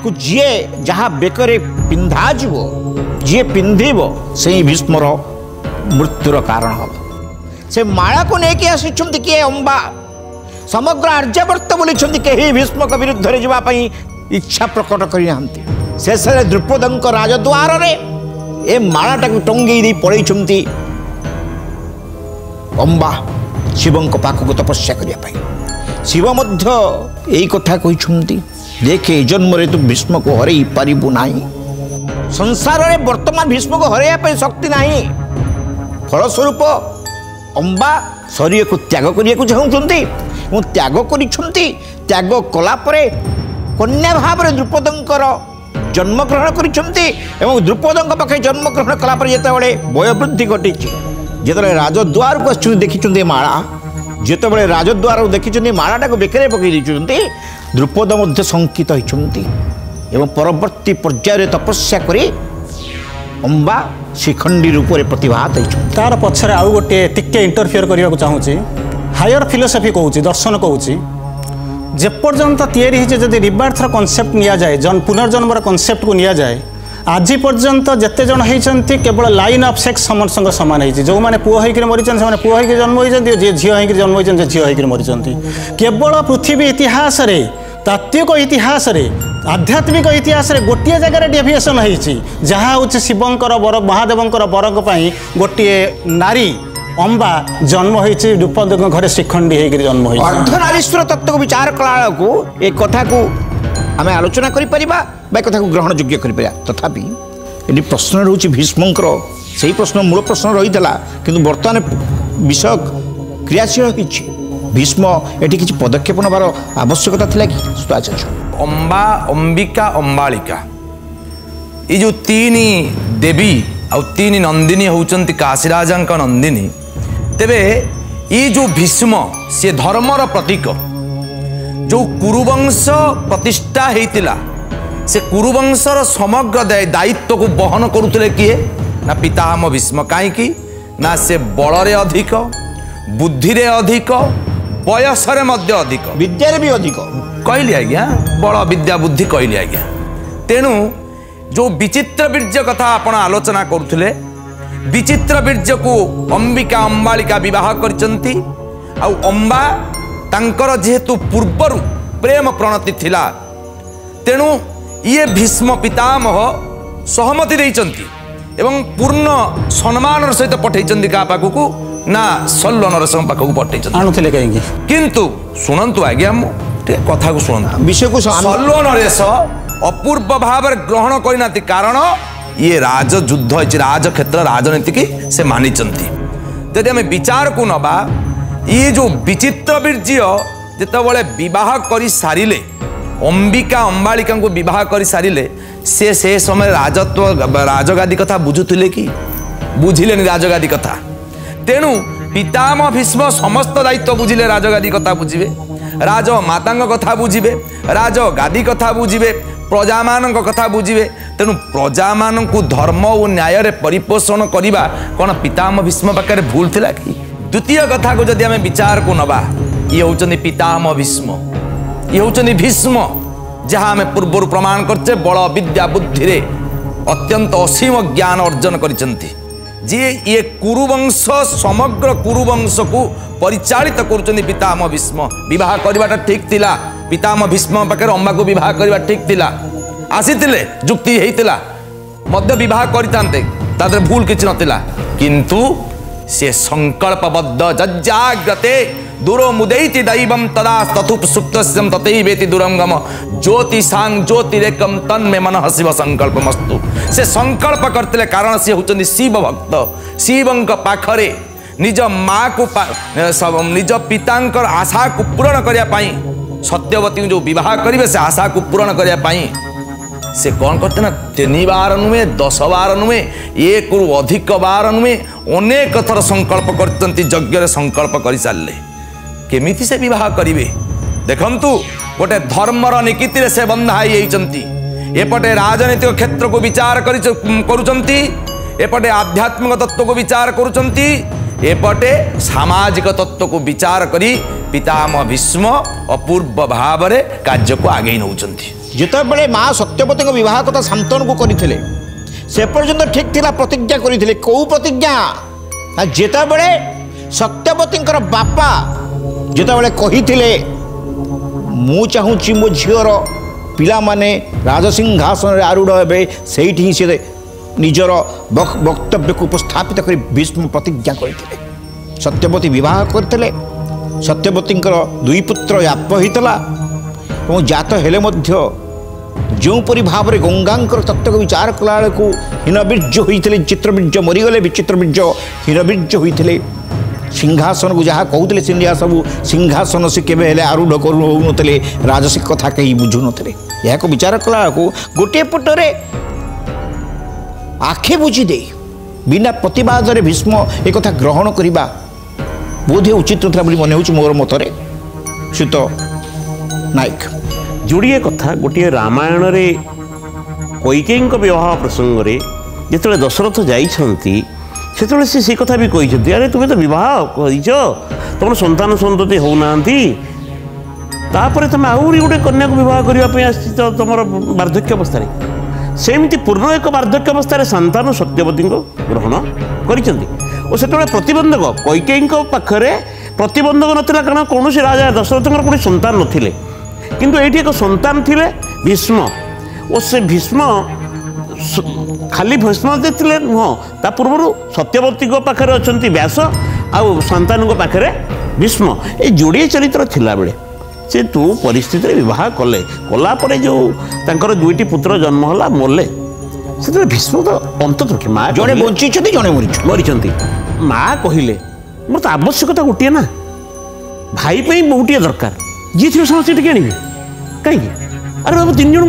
को जी जहाँ बेकरे पिंधा जीवो जी पिंधिब से ही भीष्मर मृत्युर कारण हम से माला को लेकिन आसी किए अंबा समग्र आर्यावर्त बोली कहीं भीष्म विरुद्ध जावाई इच्छा प्रकट करना शेष द्रुपद राजद्वार ए मालाटा को टंगे दे पड़े अंबा शिव पाखक तपस्या करने शिव यही कथा कहते देखे जन्म तू भीष्म को हरई पारिबु नाही संसार में वर्तमान भीष्म को हरैया शक्ति नाही फलस्वरूप अंबा शरीर को त्याग करने को चाहते त्याग त्याग कलापर कन्या भाव द्रुपदंकर जन्म ग्रहण कर द्रुपद पाखे जन्म ग्रहण कलापर जिते वयोवृद्धि घटी जो राजद्वार को आस देखी माला जिते राजद्वार देखी मालाटा को बेकरे पकई द्रुपद शंकित होती परवर्ती पर्यायर तपस्या करी अंबा शिखंडी रूप में प्रतिभात होती तार पछरे आउ गोटे टिके इंटरफियर करने को चाहूँगी हायर फिलोसफी कहूँ दर्शन कहूँ जेपर्यंत तैयारी जदि रिबार्थर कनसेप्ट नि जाए पुनर्जन्मर कनसेप्ट को नि जाए आज पर्यंत जिते जन होती केवल लाइन ऑफ सेक्स समस्त सामान होती जो मैंने पुओ होकर मरी से पुओ होकर जन्म होती जी झील होकर जन्म होती झील होकर मरी केवल पृथ्वी इतिहास तात्विक इतिहास आध्यात्मिक इतिहास गोटे जगार डेविएसन होती जहाँ हूँ शिवंकर बर महादेवंकर बरक गोटे नारी अंबा जन्म होती द्रुपद घरे शिखंडी होकर जन्म होती अर्धनारीश्वर तत्व को विचार कला को एक कथा को आम आलोचना करिपरिबा बा कथा को ग्रहण योग्य करिपरिबा तथापि ये प्रश्न रोचे भीष्मंकर से प्रश्न मूल प्रश्न रही किंतु वर्तमान विषय क्रियाशील होती भीष्म एटी किसी पदक्षेप नबार आवश्यकता थिला कि सुताचार्य अंबा अंबिका अंबालिका ये जो तीन देवी आ तीन नंदिनी होउचंती काशीराजा नंदिनी तेबे ये जो भीष्म से धर्मर प्रतीक जो कुरुवंश प्रतिष्ठा होता से कुरुवंशर समग्र दायित्व को बहन करुले किए ना पितामह भीष्म कहीं ना से बल अधिक बुद्धि अधिक बयसरे अधिक विद्यारे भी अधिक कहली आज्ञा बल विद्या बुद्धि कहली आज्ञा तेणु जो विचित्र बीर्ज कथा आपण आलोचना करुले विचित्र बीर्ज को अंबिका अंबालिका विवाह करचंती आ अंबा तांकर जेहेतु पूर्वर प्रेम प्रणति थिला तेणु ये भीष्म पितामह सहमति देइचंती एवं पूर्ण सम्मान सहित पठेइचंती का पाखु ना सल्ल नरसिंह पाखु पठेइचंती आणुथिले कहीं किंतु सुनंतु आज्ञा କଥା को शुणु विषय को सल्व नरेश अपूर्व भाव ग्रहण करना कारण ये राजयुद्ध राजक्षेत्र राजनीति की से मानी जदि आम विचार को नवा ये जो विचित्र वीर्य जितेबाला विवाह कर सारे अंबिका अंबालिका को विवाह कर सारे से समय राजत्व राजगादी कथा बुझुले कि बुझिले राजगादी कथा तेणु पितामह भीष्म समस्त दायित्व बुझिले राजगादी कथा बुझे राजमाता कथा बुझे राजगादी कथा बुझे प्रजा मान कथा बुझे तेणु प्रजा मान धर्म और न्याय परिपोषण करवा कौन पितामह भीष्म पाखे भूल थिला कि द्वितीय कथा को जदि आम विचार को नवा ये होचंदी पितामह भीष्म ये होचंदी भीष्म जहाँ आम पूर्व प्रमाण करचे बल विद्या बुद्धि रे अत्यंत असीम ज्ञान अर्जन करिसेंती जी ये कुरुवंश समग्र कुरुवंश को परिचालित करुचंदी पितामह भीष्म विवाह करवाटा ठीक थिला पितामह भीष्म पाखे अम्बा को विवाह करवा ठीक थिला आसीतिले जुक्ति हेतिला मध्य विवाह करितांते तादरे भूल किछि नथिला किंतु से संकल्पबद्ध जज्जाग्रते दूरो मुदैति दैवम तदा तथुप सुप्तस्यम ततैवेति दुरंगम ज्योतिषां ज्योतिरेकम तन्मे मनः शिव संकल्पमस्तु से संकल्प करते कारण से होचंदी शिव भक्त शिवंक पाखरे निज माँ को निज पितांकर आशा को पूरण करने पाई सत्यवती जो विवाह करेंगे से आशा को पूरण करने से कौन करते ना 3 बार नुहे 10 बार नुहे 1 रु अधिक बार नुहे अनेक थर संकल्प करते यज्ञ संकल्प कर सारे केमिति से विवाह करेंगे देखंतु गोटे धर्मर निकिति से बंधा एपटे राजनीतिक क्षेत्र को विचार करुचंती एपटे आध्यात्मिक तत्व को विचार करुचंती एपटे सामाजिक तत्व को विचार करी पितामह भीष्म अपूर्व भाव में कार्य को आगे नौचंती जितेबले माँ सत्यवती विवाह कथा शांतनु को करते से पर्यंत ठीक थिला प्रतिज्ञा करते कौ प्रतिज्ञा जितेबले सत्यवती बापा जितेबले कही मु चाहूँगी मो झीर पिला माने राजसिंहासन आरूढ़ हे से निजर वक्तव्य को उपस्थापित कर भीष्म प्रतिज्ञा करते सत्यवती विवाह करते सत्यवती 2 पुत्र याप होता और जात हेले जोपरी भाव में गंगांकर तत्व को विचार कला बेलू हीनबीर्य होते चित्रबीर्य मरीगले विचित्रबीर्य हीनबीर्य होते सिंहासन को जहाँ कहते सिंधिया सब सिंहासन से केवे आरूढ़ करुले राजसिक कथा कहीं बुझु नुले यह विचार कला गोटे पटरे आखे बुझी दे बिना प्रतिवाद भीष्म एक ग्रहण करने बोधे उचित था मन हो मोर मतरे श्रीत नायक जोड़िए कथा गोटे रामायण रे कैकेयी विवाह प्रसंग रे जिते दशरथ जाइछंती सेतबेले से कथा भी कही अरे तुम्हें तो विवाह कर तुम संतान संतति होना तुम आहरी गोटे कन्या को विवाह करने आसी तुम वार्धक्य अवस्था सेमती पूर्ण एक वार्धक्य अवस्था संतान सत्यवती ग्रहण कर प्रतिबंधक कैकेयी पाखरे प्रतिबंधक नाला कारण कौन राजा दशरथ कौन संतान नथिले किंतु ये एक संतान थिले भीष्म और से भीष्म खाली भीष्म थे नुह ता पूर्व सत्यवती पाखे अच्छा व्यास आउ संतान पाखे भीष्म ये जोड़े चरित्र थिला बेले से तू परिस्थिति विवाह कले कलापर जो तांकर 2टी पुत्र जन्म होला मरले से भीष्म तो अंत रखे माँ जड़े बंची जड़े मरी माँ कहले मोर तो आवश्यकता गोटे ना भाई बहुटे दरकार जी थे समस्त टे आने कहीं अरे बाबू 3 जन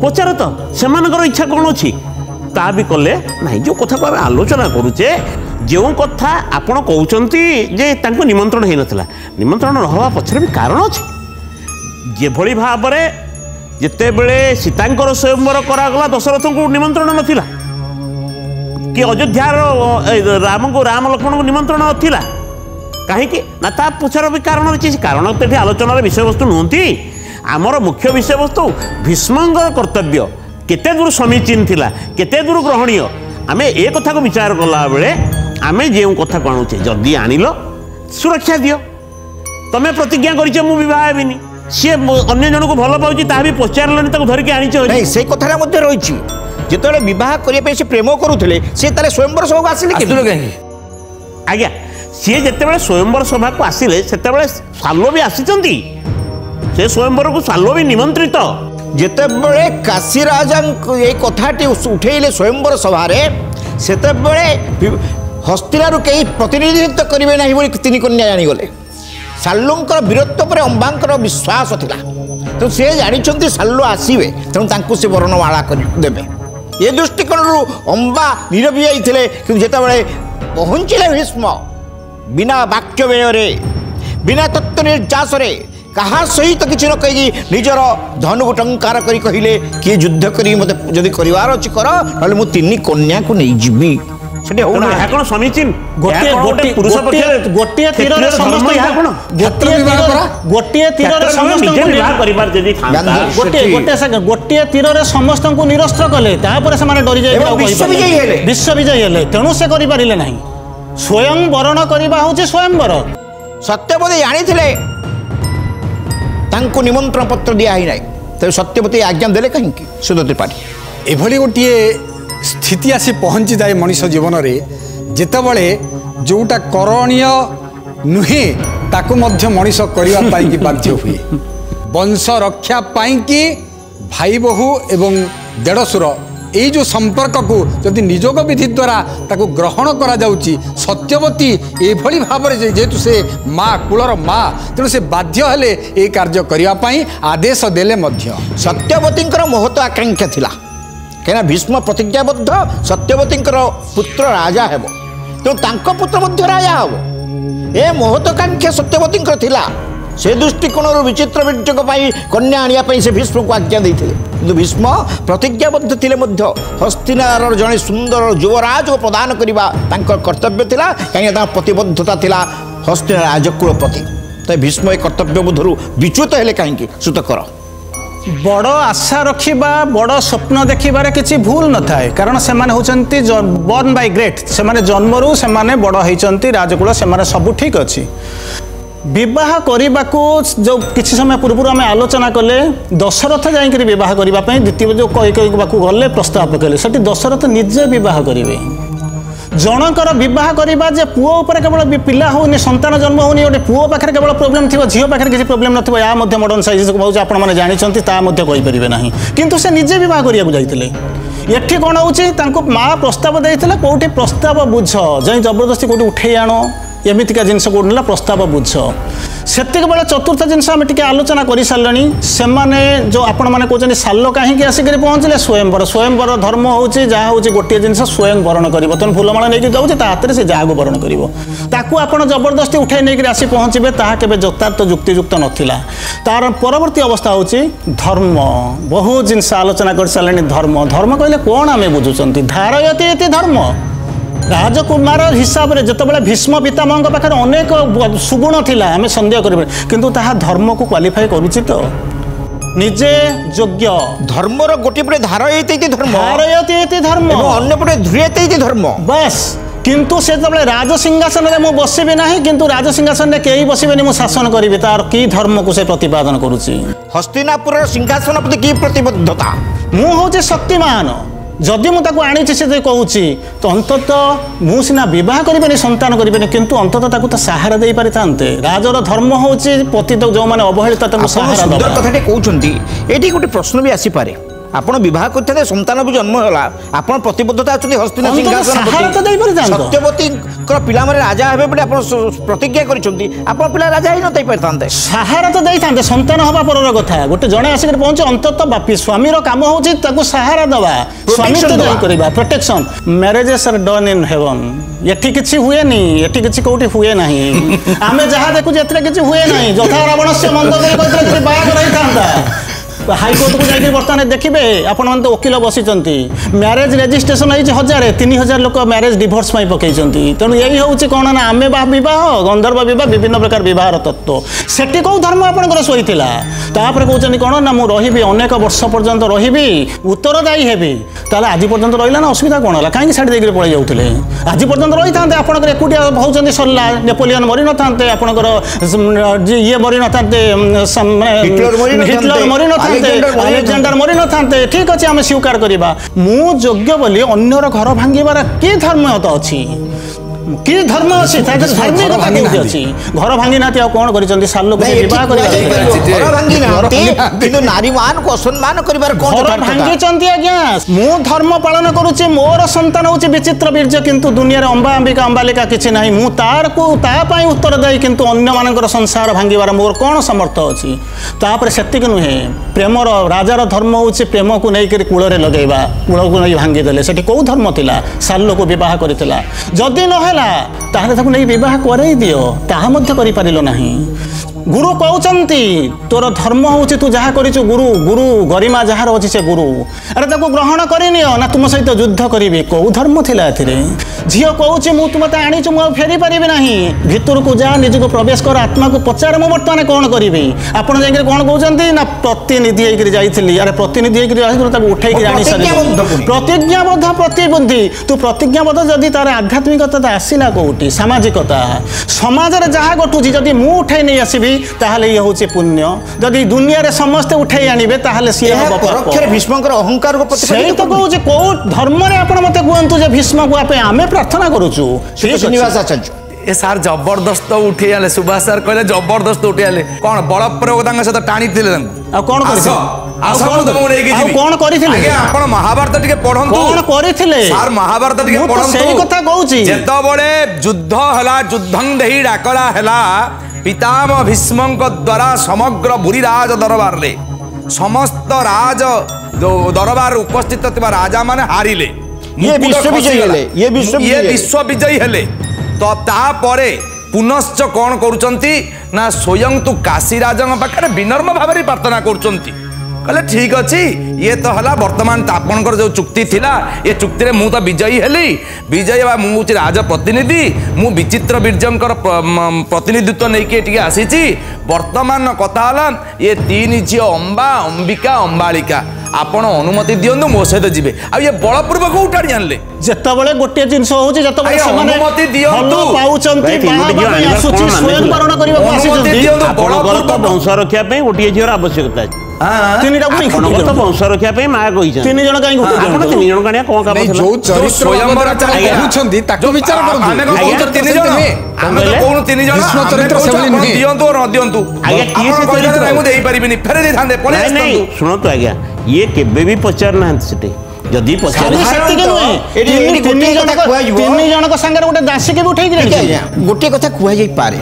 पचार तो से इच्छा कौन अच्छी ता भी कले ना जो कथा को आलोचना करुचे जो कथा आपण कहते जे तांको निमंत्रण हो नाला निमंत्रण रहा पछरे भी कारण अच्छे जेभली भाव में जिते बड़े सीतांकर स्वयंवर करागला दशरथ को निमंत्रण नथिला कि अयोध्यार राम को राम लक्ष्मण को निमंत्रण नथिला कहीं ना ता पछर भी कारण अच्छे कारण तो ये आलोचनार विषय वस्तु नुहति आमर मुख्य विषय वस्तु भीष्मंकर कर्तव्य केते दूर समीचीन थिला केते दूर ग्रहणीय आमे ए कथा को विचार कला बेले आमे जे कथा कहूचे जदि आनिल सुरक्षा दियो तमे प्रतिज्ञा करिछ मु विवाह हेबिनी सी अन्य जन को भल पाऊँ ता भी पचारे धरिकी आनी नहीं से कथा रही जिते बह करने से प्रेम करुले सी तारे स्वयंवर सभा को आसिले कहीं आज्ञा सी जिते स्वयंवर सभा को आसिले से सालो भी आसी से स्वयंवर को साल्व भी निमंत्रित। जेतेबेले काशी राजा ये कथाटी उठेले स्वयंवर सभारे सेतेबेले हस्तिनारु कई प्रतिनिधित्व करेंगे ना बोली तीन कन्या जानीगले। साल्लुंकर वीरत्व पर अंबांकर विश्वास थिला तो से जानी साल्लु आसवे तेणु से वर्णमाला देवे ये दृष्टिकोण अंबा नीरवी जाते कि जितेबाला पहुँचले भीष्म बिना वाक्य व्यय बिना तत्व निर्यास कहा सहित किसी न कहीं निजर धन को टंकार कर कहले किए युद्ध करी मत जदि करार अच्छी कर ना मुझे तीन कन्या को नहीं जीवी कौन समीचीन गोटे तीर समस्त को निरस्त्र कले डरी जाए विश्व विजयी हेले तेणु से करें ना स्वयं वरण करवा हूँ स्वयंवर सत्यवती जानी निमंत्रण पत्र दिया ही नहीं तो सत्यवती आज्ञा देले कहीं सुध त्रिपाठी एभली गोटे स्थिति आसी पहुँची जाए मनीष जीवन में जितेबले जोटा करणीय नुहे ताकू मध्य मनीष करने बाध्य हुए वंश रक्षा कि भाई बहु एवं देढ़सुर यही जो संपर्क को जदि निजोग विधि द्वारा ताकू ग्रहण करा जाउची सत्यवती एभली भाव में जेहेतु से माँ कूलर माँ तेणु से बाध्य हेले ये कार्य करने आदेश देले मध्य सत्यवती महत्व आकांक्षा थिला कहीं भीष्म प्रतिज्ञाबद्ध सत्यवती पुत्र राजा हेब तेणु पुत्र मध्य राजा हम ए महत्वाकांक्षा सत्यवती थिला से दृष्टिकोण विचित्र विजोग कन्या आने से भीष्म को आज्ञा देते किंतु भीष्म प्रतिज्ञाबद्ध थे हस्तिनार जड़े सुंदर युवराज को प्रदान करने कर्तव्य थिला कहीं प्रतिबद्धता थिला हस्तिनार राजकुल प्रति तो भीष्म एक कर्तव्य बोधर विच्युत हेले कहीं सुतकर बड़ आशा रखा बड़ स्वप्न देखिबार किसी भूल न थाए कारण से होती बर्न बाय ग्रेट से जन्मरू से बड़ होती राजकुल से सब ठीक अच्छी विवाह करने को जो किसी समय पूर्व आम आलोचना कले दशरथ जाकर विवाह करने द्वितीय जो कई गले प्रस्ताव पकड़े से दशरथ निजे विवाह करेंगे जनकर विवाह करवा जे पुओ उपर केवल पिला होनी संतान जन्म होनी गोटे पुओ पाखे केवल प्रोब्लेम थी झील पाखे किसी प्रोब्लेम नथिबो या मध्य मॉडर्न साइज बहुत आपण मैंने जानते ता मध्य कहींपारे ना किंतु से निजे विवाह करने जाते एठी कौन हो माँ प्रस्ताव देते कौटी प्रस्ताव बुझ जाई जबरदस्ती कौटी उठे आण एमतीका जिनस कौन प्रस्ताव बुझ से बेले चतुर्थ जिनस आम टे आलोचना कर सारे से जो आपण मैंने कहते साल कहीं आसिक पहुँचले स्वयंवर स्वयंवर धर्म हूँ जहाँ हूँ गोटे जिन स्वयं वरण कर तुम फूलमाला नहीं जाऊँचे हाथ में से जहाँ वरण कर जबरदस्ती उठाई नहीं आसी पहुँचे ताके यथार्थ युक्तियुक्त नाला तार परवर्ती अवस्था हूँ धर्म बहुत जिनस आलोचना कर सारे धर्म धर्म कहले कौन आम बुझुं धारयती धर्म राजकुमार हिसाब से जितेबाला भीष्म पितामह पाखे अनेक सुगुण थिला आम सन्देह करें किंतु ताहा धर्म को क्वालिफाई करुछि तो निजे योग्य धर्मर गोटे पटे धारयती धर्म धर्म अन्य पटे ध्रियते धर्म बस किंतु से जब राजसिंहासन में मुझे बसबी ना किंतु राजसिंहासन में कई बसबेनि मुझे शासन करी तार कि धर्म को से प्रतिपादन करुछि हस्तिनापुर सिंहासन प्रति कि प्रतिबद्धता मु हूँ शक्तिमान जदि मुझे आनी से कहूँ तो अंततः मु सीना बह करें संतान करें किंतु अंततः तो सहारा दे पारि था राजर धर्म हूँ पति जो मैंने अवहेलित सहारा कथाटे कहते ये गोटे प्रश्न भी आसीपे आपण बह करते संतान भी जन्म है आप प्रतिबद्धता अच्छे हस्तिना सिंहासन सत्यवती पिला राजा हे बोले प्रतिज्ञा कर पिला राजा ही नई पारि सहारा तो देते संतान हवा पर कथा गोटे जड़े आसिक पहुंचे अंततः बापी स्वामी काम हूँ सहारा दवा स्वामी तो protection marriages are done in heaven एठी किछि हुए नहीं एठी किछि कोठी हुए नहीं आमे जहाँ देखु एतरे किछि हुए नहीं जथा रावण से मंदोदरी कहते बाग रही था हाईकोर्ट को जाकर बर्तमान देखिए आपण मैंने तो वकिल बसी मैरेज रेजिस्ट्रेशन होती 1000 लोक मैरेज डिवोर्स पकई तेणु यही हूँ कौन ना आमे बह गंधर्व बह विभिन्न प्रकार बहर तत्व से कौ धर्म आपंकर शोई कहते कौन ना मुझे रही अनेक वर्ष पर्यंत रही उत्तरदायी हेबी ताले आज पर्यंत रहा ना असुविधा कौन है कहीं छाड़ी देकर पलि जाते आज पर्यंत रही था आपंकर एकुटिया होती सरला नेपोलियन मरी न था आपंकर ये मरी न था हिटलर मरी न अलेक्जेंडर मरी न था ठीक अच्छे आम स्वीकार करवा मु योग्य बोली अन्यर घर भांगार कि धर्मता अच्छी କି ଧର୍ମ ଅଛି ତା ଦେହରେ ଧାର୍ମିକତା କେଉଁଠି ଅଛି? ଘର ଭାଙ୍ଗି ନାହାନ୍ତି ଆଉ କଣ କରିଛନ୍ତି? ସାଲକୁ ବିବାହ ଘର ଭାଙ୍ଗି ନାହାନ୍ତି କିନ୍ତୁ ନାରୀମାନଙ୍କୁ ଅସମ୍ମାନ କରିବାର କଣ ଘର ଭାଙ୍ଗିଛନ୍ତି ଆଜ୍ଞା। ମୁଁ ଧର୍ମ ପାଳନ କରୁଛି, ମୋର ସନ୍ତାନ ହଉଛି ବିଚିତ୍ର ବୀର୍ଯ୍ୟ, କିନ୍ତୁ ଦୁନିଆରେ ଅମ୍ବା ଅମ୍ବିକା ଅମ୍ବାଲିକା କିଛି ନାହିଁ। ମୁଁ ତା ପାଇଁ ଉତ୍ତରଦାୟୀ, କିନ୍ତୁ ଅନ୍ୟମାନଙ୍କର ସଂସାର ଭାଙ୍ଗିବାର ମୋର କଣ ସମର୍ଥ ଅଛି? ତାପରେ ସେତିକି ନୁହେଁ, ପ୍ରେମର ରାଜାର ଧର୍ମ ହଉଛି ପ୍ରେମକୁ ନେଇକରି କୂଳରେ ଲଗେଇବା, କୂଳକୁ ନେଇ ଭାଙ୍ଗିଦେଲେ। ସେଠି କୋଉ ଧର୍ମ ଥିଲା? ସାଲକୁ ବିବାହ କରିଥିଲା। ଯଦି ନହେଲା ତାହେଲେ ତାକୁ ନେଇ ବିବାହ କରେଇ ଦିଅ, ତାହା ମଧ୍ୟ କରିପାରିଲ ନାହିଁ। ଗୁରୁ କହୁଛନ୍ତି ତୋର ଧର୍ମ ହଉଛି ତୁ ଯାହା କରିଛୁ ଗୁରୁ, ଗୁରୁ ଗରିମା ଯାହାର ଅଛି ସେ ଗୁରୁ। ଆରେ ତାକୁ ଗ୍ରହଣ କରିନିଅ ନା ତୁମ ସହିତ ଯୁଦ୍ଧ କରିବି? କୋଉ ଧର୍ମ ଥିଲା ଏଥିରେ? ଝିଅ କହୁଛି ମୁଁ ତୁମତେ ଆଣିଛୁ, ମୁଁ ଆଉ ଫେରି ପାରିବି ନାହିଁ। ଭିତରକୁ ଯା, ନିଜକୁ ପ୍ରବେଶ କର, ଆତ୍ମାକୁ ପଚାରେ ମୁଁ ବର୍ତ୍ତମାନ କଣ କରିବି? ଆପଣ ଯାଇକରି କଣ କହୁଛନ୍ତି ନା ପ୍ରତିନିଧି ହେଇକରି ଯାଇଥିଲି। ଆରେ ପ୍ରତିନିଧି ହେଇକରି ଯାଇଥିଲୁ, ତାକୁ ଉଠେଇକି ଆଣି ସାରିଲୁ। ପ୍ରତିଜ୍ଞାବଦ୍ଧ ପ୍ରତିବନ୍ଧୀ। ତୁ ପ୍ରତିଜ୍ଞାବଦ୍ଧ ଯଦି ତାର ଆଧ୍ୟାତ୍ମିକତା ଆସିଲା କୋଉଠି? ସାମାଜିକତା। ସମାଜରେ ଯାହା ଘଟୁଛି ଯଦି ମୁଁ ଉଠେଇ ନେଇ ଆସିବି ତାହେଲେ ଇଏ ହଉଛି ପୁଣ୍ୟ। ଯଦି ଦୁନିଆରେ ସମସ୍ତେ ଉଠେଇ ଆଣିବେ ତାହେଲେ ସିଏ ହବ ପାପ। ଭୀଷ୍ମଙ୍କର ଅହଙ୍କାରକୁ ସେଇ ତ କହୁଛି, କୋଉ ଧର୍ମରେ ଆପଣ ମତେ କୁହନ୍ତୁ ଯେ ଭୀଷ୍ମକୁ ଆପେ ଆମେ ପ୍ରାର୍ଥନା କରୁଛୁ? ଶ୍ରୀନିବାସ ଆଚାର୍ଯ୍ୟ ଏ ସାର୍ ଜବରଦସ୍ତ ଉଠେଇ ଆଣିଲେ। ସୁଭାଷ ସାର୍ କହିଲେ ଜବରଦସ୍ତ ଉଠେଇ ଆଣିଲେ। କଣ ବଳ ପ୍ରୟୋଗ ତାଙ୍କ ସହିତ ଟାଣିଥିଲେ ତାଙ୍କୁ? ଆଉ କଣ କରିଥିଲେ? କଣ କରିଥିଲେ? ଆପଣ ମହାଭାରତ ଟିକେ ପଢନ୍ତୁ। କଣ କରିଥିଲେ ସାର୍? ମହାଭାରତ ଟିକେ ପଢନ୍ତୁ। ସେଇ କଥା କହୁଛି। ଯେତେବେଳେ ଯୁଦ୍ଧ ହେଲା, ଯୁଦ୍ଧଂ ଦେହି ଡାକରା ହେଲା, ପିତାମହ ଭୀଷ୍ମଙ୍କ ଦ୍ୱାରା ସମଗ୍ର ଭୁରିରାଜ ଦରବାରରେ ସମସ୍ତ ରାଜ ଦରବାର ଉପସ୍ଥିତ ଥିବା ରାଜା ମାନେ ହାରିଲେ। ଇଏ ବିଶ୍ୱ ବିଜୟୀ ହେଲେ। ତ ତାପରେ ପୁନଶ୍ଚ କଣ କରୁଛନ୍ତି ନା ସ୍ୱୟଂ ତୁ କାଶୀ ରାଜାଙ୍କ ପାଖରେ ବିନମ୍ର ଭାବରେ ପ୍ରାର୍ଥନା କରୁଛନ୍ତି। କହିଲେ ଠିକ ଅଛି, ଇଏ ତ ହେଲା ବର୍ତ୍ତମାନ ଆପଣଙ୍କର ଯୋଉ ଚୁକ୍ତି ଥିଲା, ଏ ଚୁକ୍ତିରେ ମୁଁ ତ ବିଜୟୀ ହେଲି। ବିଜୟୀ ବା ମୁଁ ହଉଛି ରାଜ ପ୍ରତିନିଧି, ମୁଁ ବିଚିତ୍ର ବୀର୍ଯ୍ୟଙ୍କର ପ୍ରତିନିଧିତ୍ୱ ନେଇକି ଏଠିକି ଆସିଛି। ବର୍ତ୍ତମାନ କଥା ହେଲା ଏ ତିନି ଝିଅ ଅମ୍ବା ଅମ୍ବିକା ଅମ୍ବାଳିକା, ଆପଣ ଅନୁମତି ଦିଅନ୍ତୁ ମୋ ସହିତ ଯିବେ। ଆଉ ଇଏ ବଳପୂର୍ବକ ଉଠାଣି ଆଣିଲେ। ଯେତେବେଳେ ଗୋଟିଏ ଜିନିଷ ହଉଛି, ଯେତେବେଳେ ସେମାନେ ଅନୁମତି ଦିଅନ୍ତୁ, ପାଉଛନ୍ତି, ସ୍ୱୟଂ କରିବାକୁ ଆସିଛନ୍ତି। ଆପଣଙ୍କର ବଂଶ ରକ୍ଷା ପାଇଁ ଗୋଟିଏ ଝିଅର ଆବଶ୍ୟକତା ଅଛି। ଆପଣଙ୍କର ତ ବଂଶ ରକ୍ଷା ପାଇଁ ମା କହିଛନ୍ତି। 3 ଜଣ କାହିଁକି? ଆପଣ 3 ଜଣ କାଣିଆ କଣ କାମ ଥିଲା? ଯୋଉ ଚରିତ୍ର କହୁଛନ୍ତି ତାକୁ ବିଚାର କରନ୍ତୁ। ଆମେ କଣ କହୁଛୁ 3 ଜଣ? ଆମେ ତ କହୁନୁ 3 ଜଣ। ଭୀଷ୍ମ ଚରିତ୍ର ସେଭଳି ନୁହେଁ। ଦିଅନ୍ତୁ ନ ଦିଅନ୍ତୁ, ଆଜ୍ଞା କିଏ ସେ ଚରିତ୍ର? ମୁଁ ଦେଇପାରିବିନି, ଫେରେ ଦେଇଥାନ୍ତେ। ଶୁଣନ୍ତୁ ଆଜ୍ଞା, ଇଏ କେବେ ବି ପଚାରୁ ନାହାନ୍ତି ସେଠି। ଯଦି ପଚାରେ 3 ଜଣଙ୍କ ସାଙ୍ଗରେ ଗୋଟେ ଦାସୀକେ ବି ଉଠେଇକି ଗୋଟିଏ କଥା କୁହାଯାଇପାରେ,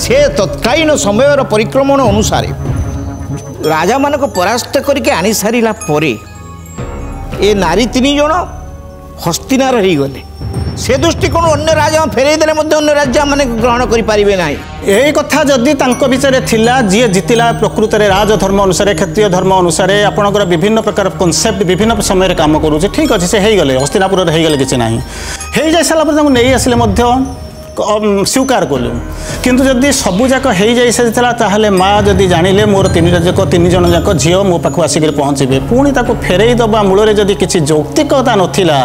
ସେ ତତ୍କାଳୀନ ସମୟର ପରିକ୍ରମଣ ଅନୁସାରେ ରାଜାମାନଙ୍କୁ ପରାସ୍ତ କରିକି ଆଣି ସାରିଲା ପରେ ଏ ନାରୀ 3 ଜଣ ହସ୍ତିନାର ହେଇଗଲେ। ସେ ଦୃଷ୍ଟିକୋଣ ଅନ୍ୟ ରାଜା ଫେରେଇ ଦେଲେ ମଧ୍ୟ ଅନ୍ୟ ରାଜା ମାନେ ଗ୍ରହଣ କରିପାରିବେ ନାହିଁ। এই কথা যদি তাঙ্ক ভিতরে থিলা যিয়ে জিতিলা প্রকৃতরে রাজধর্ম অনুসারে ক্ষত্রিয় ধর্ম অনুসারে আপনার বিভিন্ন প্রকার কনসেপ্ট বিভিন্ন সময় কাম করুছে, ঠিক আছে সে হয়ে গেলে হস্তিনাপুর হয়ে গেলে কিছু না হয়ে যাই সারা পরে তাকে নিয়ে আসলে মধ্য স্বীকার কলু। কিন্তু যদি সবুযাক হয়ে যাই সারিলা তাহলে মা যদি জাঁলে মোর 3 জন যাক ঝিও মো পাখু আসিকি পৌঁছবে, পুଣି তাকে ফেরাই দেওয়া মূଳରେ যদি কিছু যৌক্তিকতা নথিলা,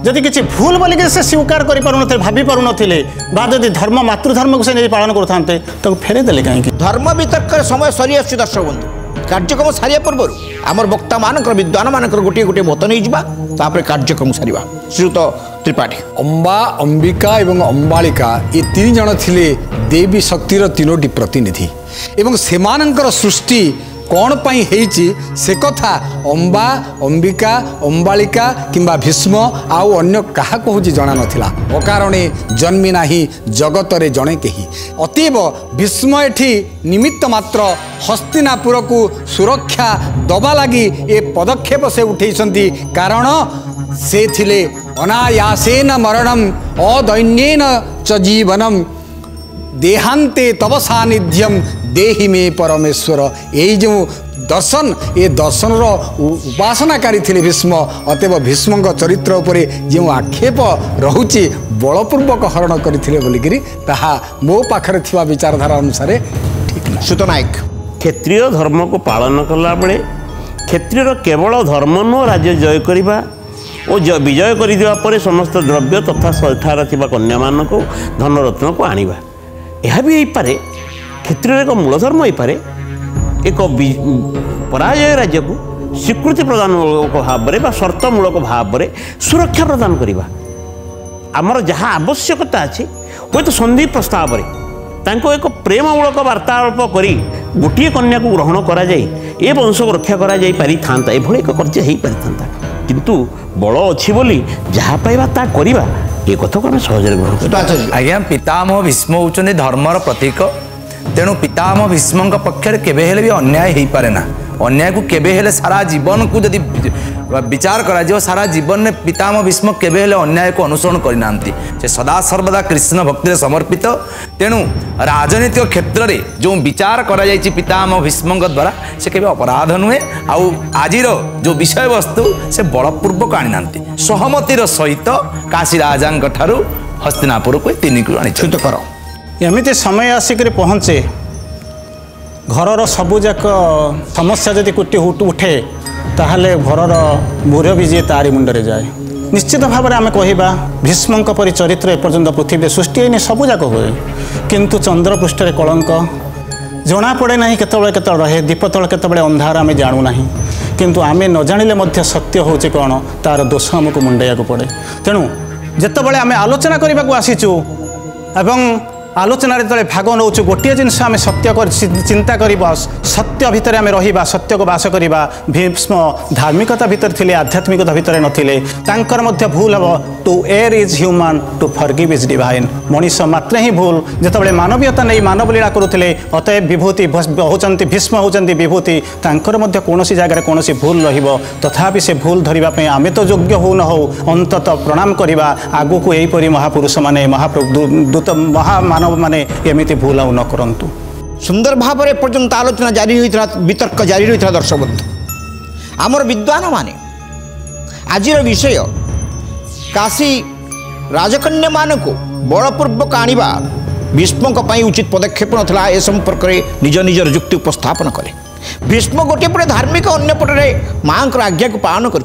যদি কিছু ভুল বলি সে স্বীকার করে পারু নথিলে ভাবি পারু নথিলে, বা যদি ধর্ম মাতৃধর্মকে সে নেই পালন করুথান্তে তাকে ফেরাই দেলে কাহিঁকি? ধর্ম বিতর্কের সময় সরি আসছে দর্শক বন্ধু। କାର୍ଯ୍ୟକ୍ରମ ସାରିବା ପୂର୍ବରୁ ଆମର ବକ୍ତାମାନଙ୍କର ବିଦ୍ୱାନମାନଙ୍କର ଗୋଟିଏ ଗୋଟିଏ ମତ ନେଇଯିବା, ତାପରେ କାର୍ଯ୍ୟକ୍ରମ ସାରିବା। ଶ୍ରୀଯୁକ୍ତ ତ୍ରିପାଠୀ। ଅମ୍ବା ଅମ୍ବିକା ଏବଂ ଅମ୍ବାଳିକା ଏ 3 ଜଣ ଥିଲେ ଦେବୀ ଶକ୍ତିର 3ଟି ପ୍ରତିନିଧି ଏବଂ ସେମାନଙ୍କର ସୃଷ୍ଟି କ'ଣ ପାଇଁ ହେଇଛି ସେ କଥା ଅମ୍ବା ଅମ୍ବିକା ଅମ୍ବାଳିକା କିମ୍ବା ଭୀଷ୍ମ ଆଉ ଅନ୍ୟ କାହାକୁ ହେଉଛି ଜଣା ନଥିଲା। ଅକାରଣେ ଜନ୍ମି ନାହିଁ ଜଗତରେ ଜଣେ କେହି। ଅତୀବ ଭୀଷ୍ମ ଏଠି ନିମିତ୍ତ ମାତ୍ର ହସ୍ତିନାପୁରକୁ ସୁରକ୍ଷା ଦେବା ଲାଗି ଏ ପଦକ୍ଷେପ ସେ ଉଠେଇଛନ୍ତି, କାରଣ ସେ ଥିଲେ ଅନାୟାସେନ ମରଣମ୍ ଅଦୈନ୍ୟେନ ଚ ଜୀବନମ୍ ଦେହାନ୍ତେ ତବ ସାନିଧ୍ୟମ ଦେହି ମେ ପରମେଶ୍ୱର। ଏଇ ଯେଉଁ ଦର୍ଶନ, ଏ ଦର୍ଶନର ଉପାସନାକାରୀ ଥିଲେ ଭୀଷ୍ମ। ଅତଏବ ଭୀଷ୍ମଙ୍କ ଚରିତ୍ର ଉପରେ ଯେଉଁ ଆକ୍ଷେପ ରହୁଛି ବଳପୂର୍ବକ ହରଣ କରିଥିଲେ ବୋଲିକିରି ତାହା ମୋ ପାଖରେ ଥିବା ବିଚାରଧାରା ଅନୁସାରେ ଠିକ୍ ନାହିଁ। ସୁତ ନାୟକ। କ୍ଷତ୍ରିୟ ଧର୍ମକୁ ପାଳନ କଲାବେଳେ କ୍ଷତ୍ରିୟର କେବଳ ଧର୍ମ ନୁହଁ, ରାଜ୍ୟ ଜୟ କରିବା ଓ ବିଜୟ କରିଦେବା ପରେ ସମସ୍ତ ଦ୍ରବ୍ୟ ତଥା ସେଠାରେ ଥିବା କନ୍ୟାମାନଙ୍କୁ ଧନରତ୍ନକୁ ଆଣିବା। ଏହା ବି ହେଇପାରେ କ୍ଷତ୍ରିୟର ଏକ ମୂଳ ଧର୍ମ ହେଇପାରେ ଏକ ପରାଜୟ ରାଜ୍ୟକୁ ସ୍ୱୀକୃତି ପ୍ରଦାନମୂଳକ ଭାବରେ ବା ସର୍ତ୍ତମୂଳକ ଭାବରେ ସୁରକ୍ଷା ପ୍ରଦାନ କରିବା। आमर जहाँ आवश्यकता अच्छे हूँ तो सन्धि प्रस्ताव एक प्रेममूलक वार्तालाप कर गोटे कन्या को ग्रहण कराए ए वंश को रक्षा कराई पारि था एभली एक कार्य हो पारि था किंतु बल अच्छी बोली जहाँ पाइबा ता करवा ये कथा को आम सहज ग्रहण कर आज्ञा पितामह भीष्म होउछन्ति धर्मर प्रतीक तेणु पितामह भीष्म पक्षर केबे हेले भी अन्याय हो पारे ना अन्याय को केबे हेले सारा जीवन को जदि विचार करा सारा जीवन में पितामह भीष्म केबे हेले अन्याय को अनुसरण करना से सदा सर्वदा कृष्ण भक्ति समर्पित तेणु राजनीतिक क्षेत्र में जो विचार करा जायछि पितामह भीष्म द्वारा से केबे अपराध नुहे आउ आजिर जो विषय वस्तु से बलपूर्वक आनी ना सहमतिर सहित काशी राजा हस्तिनापुर को 3 को आनी कर एमती समय आसिक पहुँचे घरर सबुजाक समस्या जदि कोटी उठे ताहले घरर मुरबी जी तारी मुंडरे जाए निश्चित भाव में आम कहवा भीष्म परी चरित्र एपर्यंत पृथ्वी सृष्टि होनी सबुजाक हुए किंतु चंद्रपृष्ठ कलंक जना पड़े ना केत रहे दीप तल केत अंधार आम जानू ना किंतु आम न जानिले सत्य हूँ कौन तार दोष आमको मुंडेया पड़े तेणु जितेबाला आम आलोचना करने को आसीचु एवं आलोचना जो भाग नौ गोटे जिनस आम सत्य चिंता करवा सत्य भितर आम रहा सत्य को बास करवा भीष्म धार्मिकता भितर थे आध्यात्मिकता भितर नथिले तांकर मध्य भूल हम to err is human to forgive is divine मनीष मात्र ही भूल जितेबाला मानवीयता नहीं मानव लीला करुले अतएव विभूति होती भीष्म होती विभूति तांकर मध्य कौन जगार कौन भूल रहिबो तथापि से भूल धरिबा आमे तो योग्य हो न हो अंतत प्रणाम करवा आगु को यहीपरि महापुरुष माने महाप्रभु महामानव माने एमिति भूल न करंतु। सुंदर भाव में पर्यंत आलोचना जारी होता वितर्क जारी रही दर्शक बंधु आमर विद्वान माने आज विषय काशी राजकन्या मान को बलपूर्वक आनिबा भीष्म उचित पदक्षेप नथिला ए संपर्क में निज निजर युक्ति उपस्थापन कले भीष्म गोटे पटे धार्मिक अन्य पटे माँ आज्ञा को पालन कर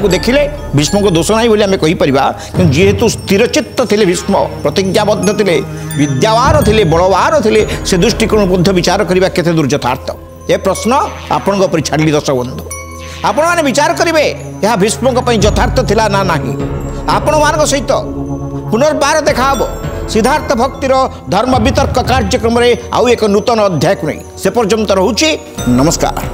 देखिले भीष्म को दोष नहीं बोली आम कहीपर कि जेहेतु स्थिरचित्त थे भीष्म प्रतिज्ञाबद्ध थे विद्यावान थे बलवान थे से दृष्टिकोण मध्य विचार करने केते दूर यथार्थ ये प्रश्न आपण छाड़ी दर्शक बंधु आपण मैंने विचार करेंगे यह भीष्म यथार्थ थिला ना नहीं आपण मान सहित पुनर्बार देखा सिद्धार्थ भक्तिर धर्म वितर्क कार्यक्रम में आउ एक नूतन अध्याय को नहीं से पर्यंत रोचे नमस्कार।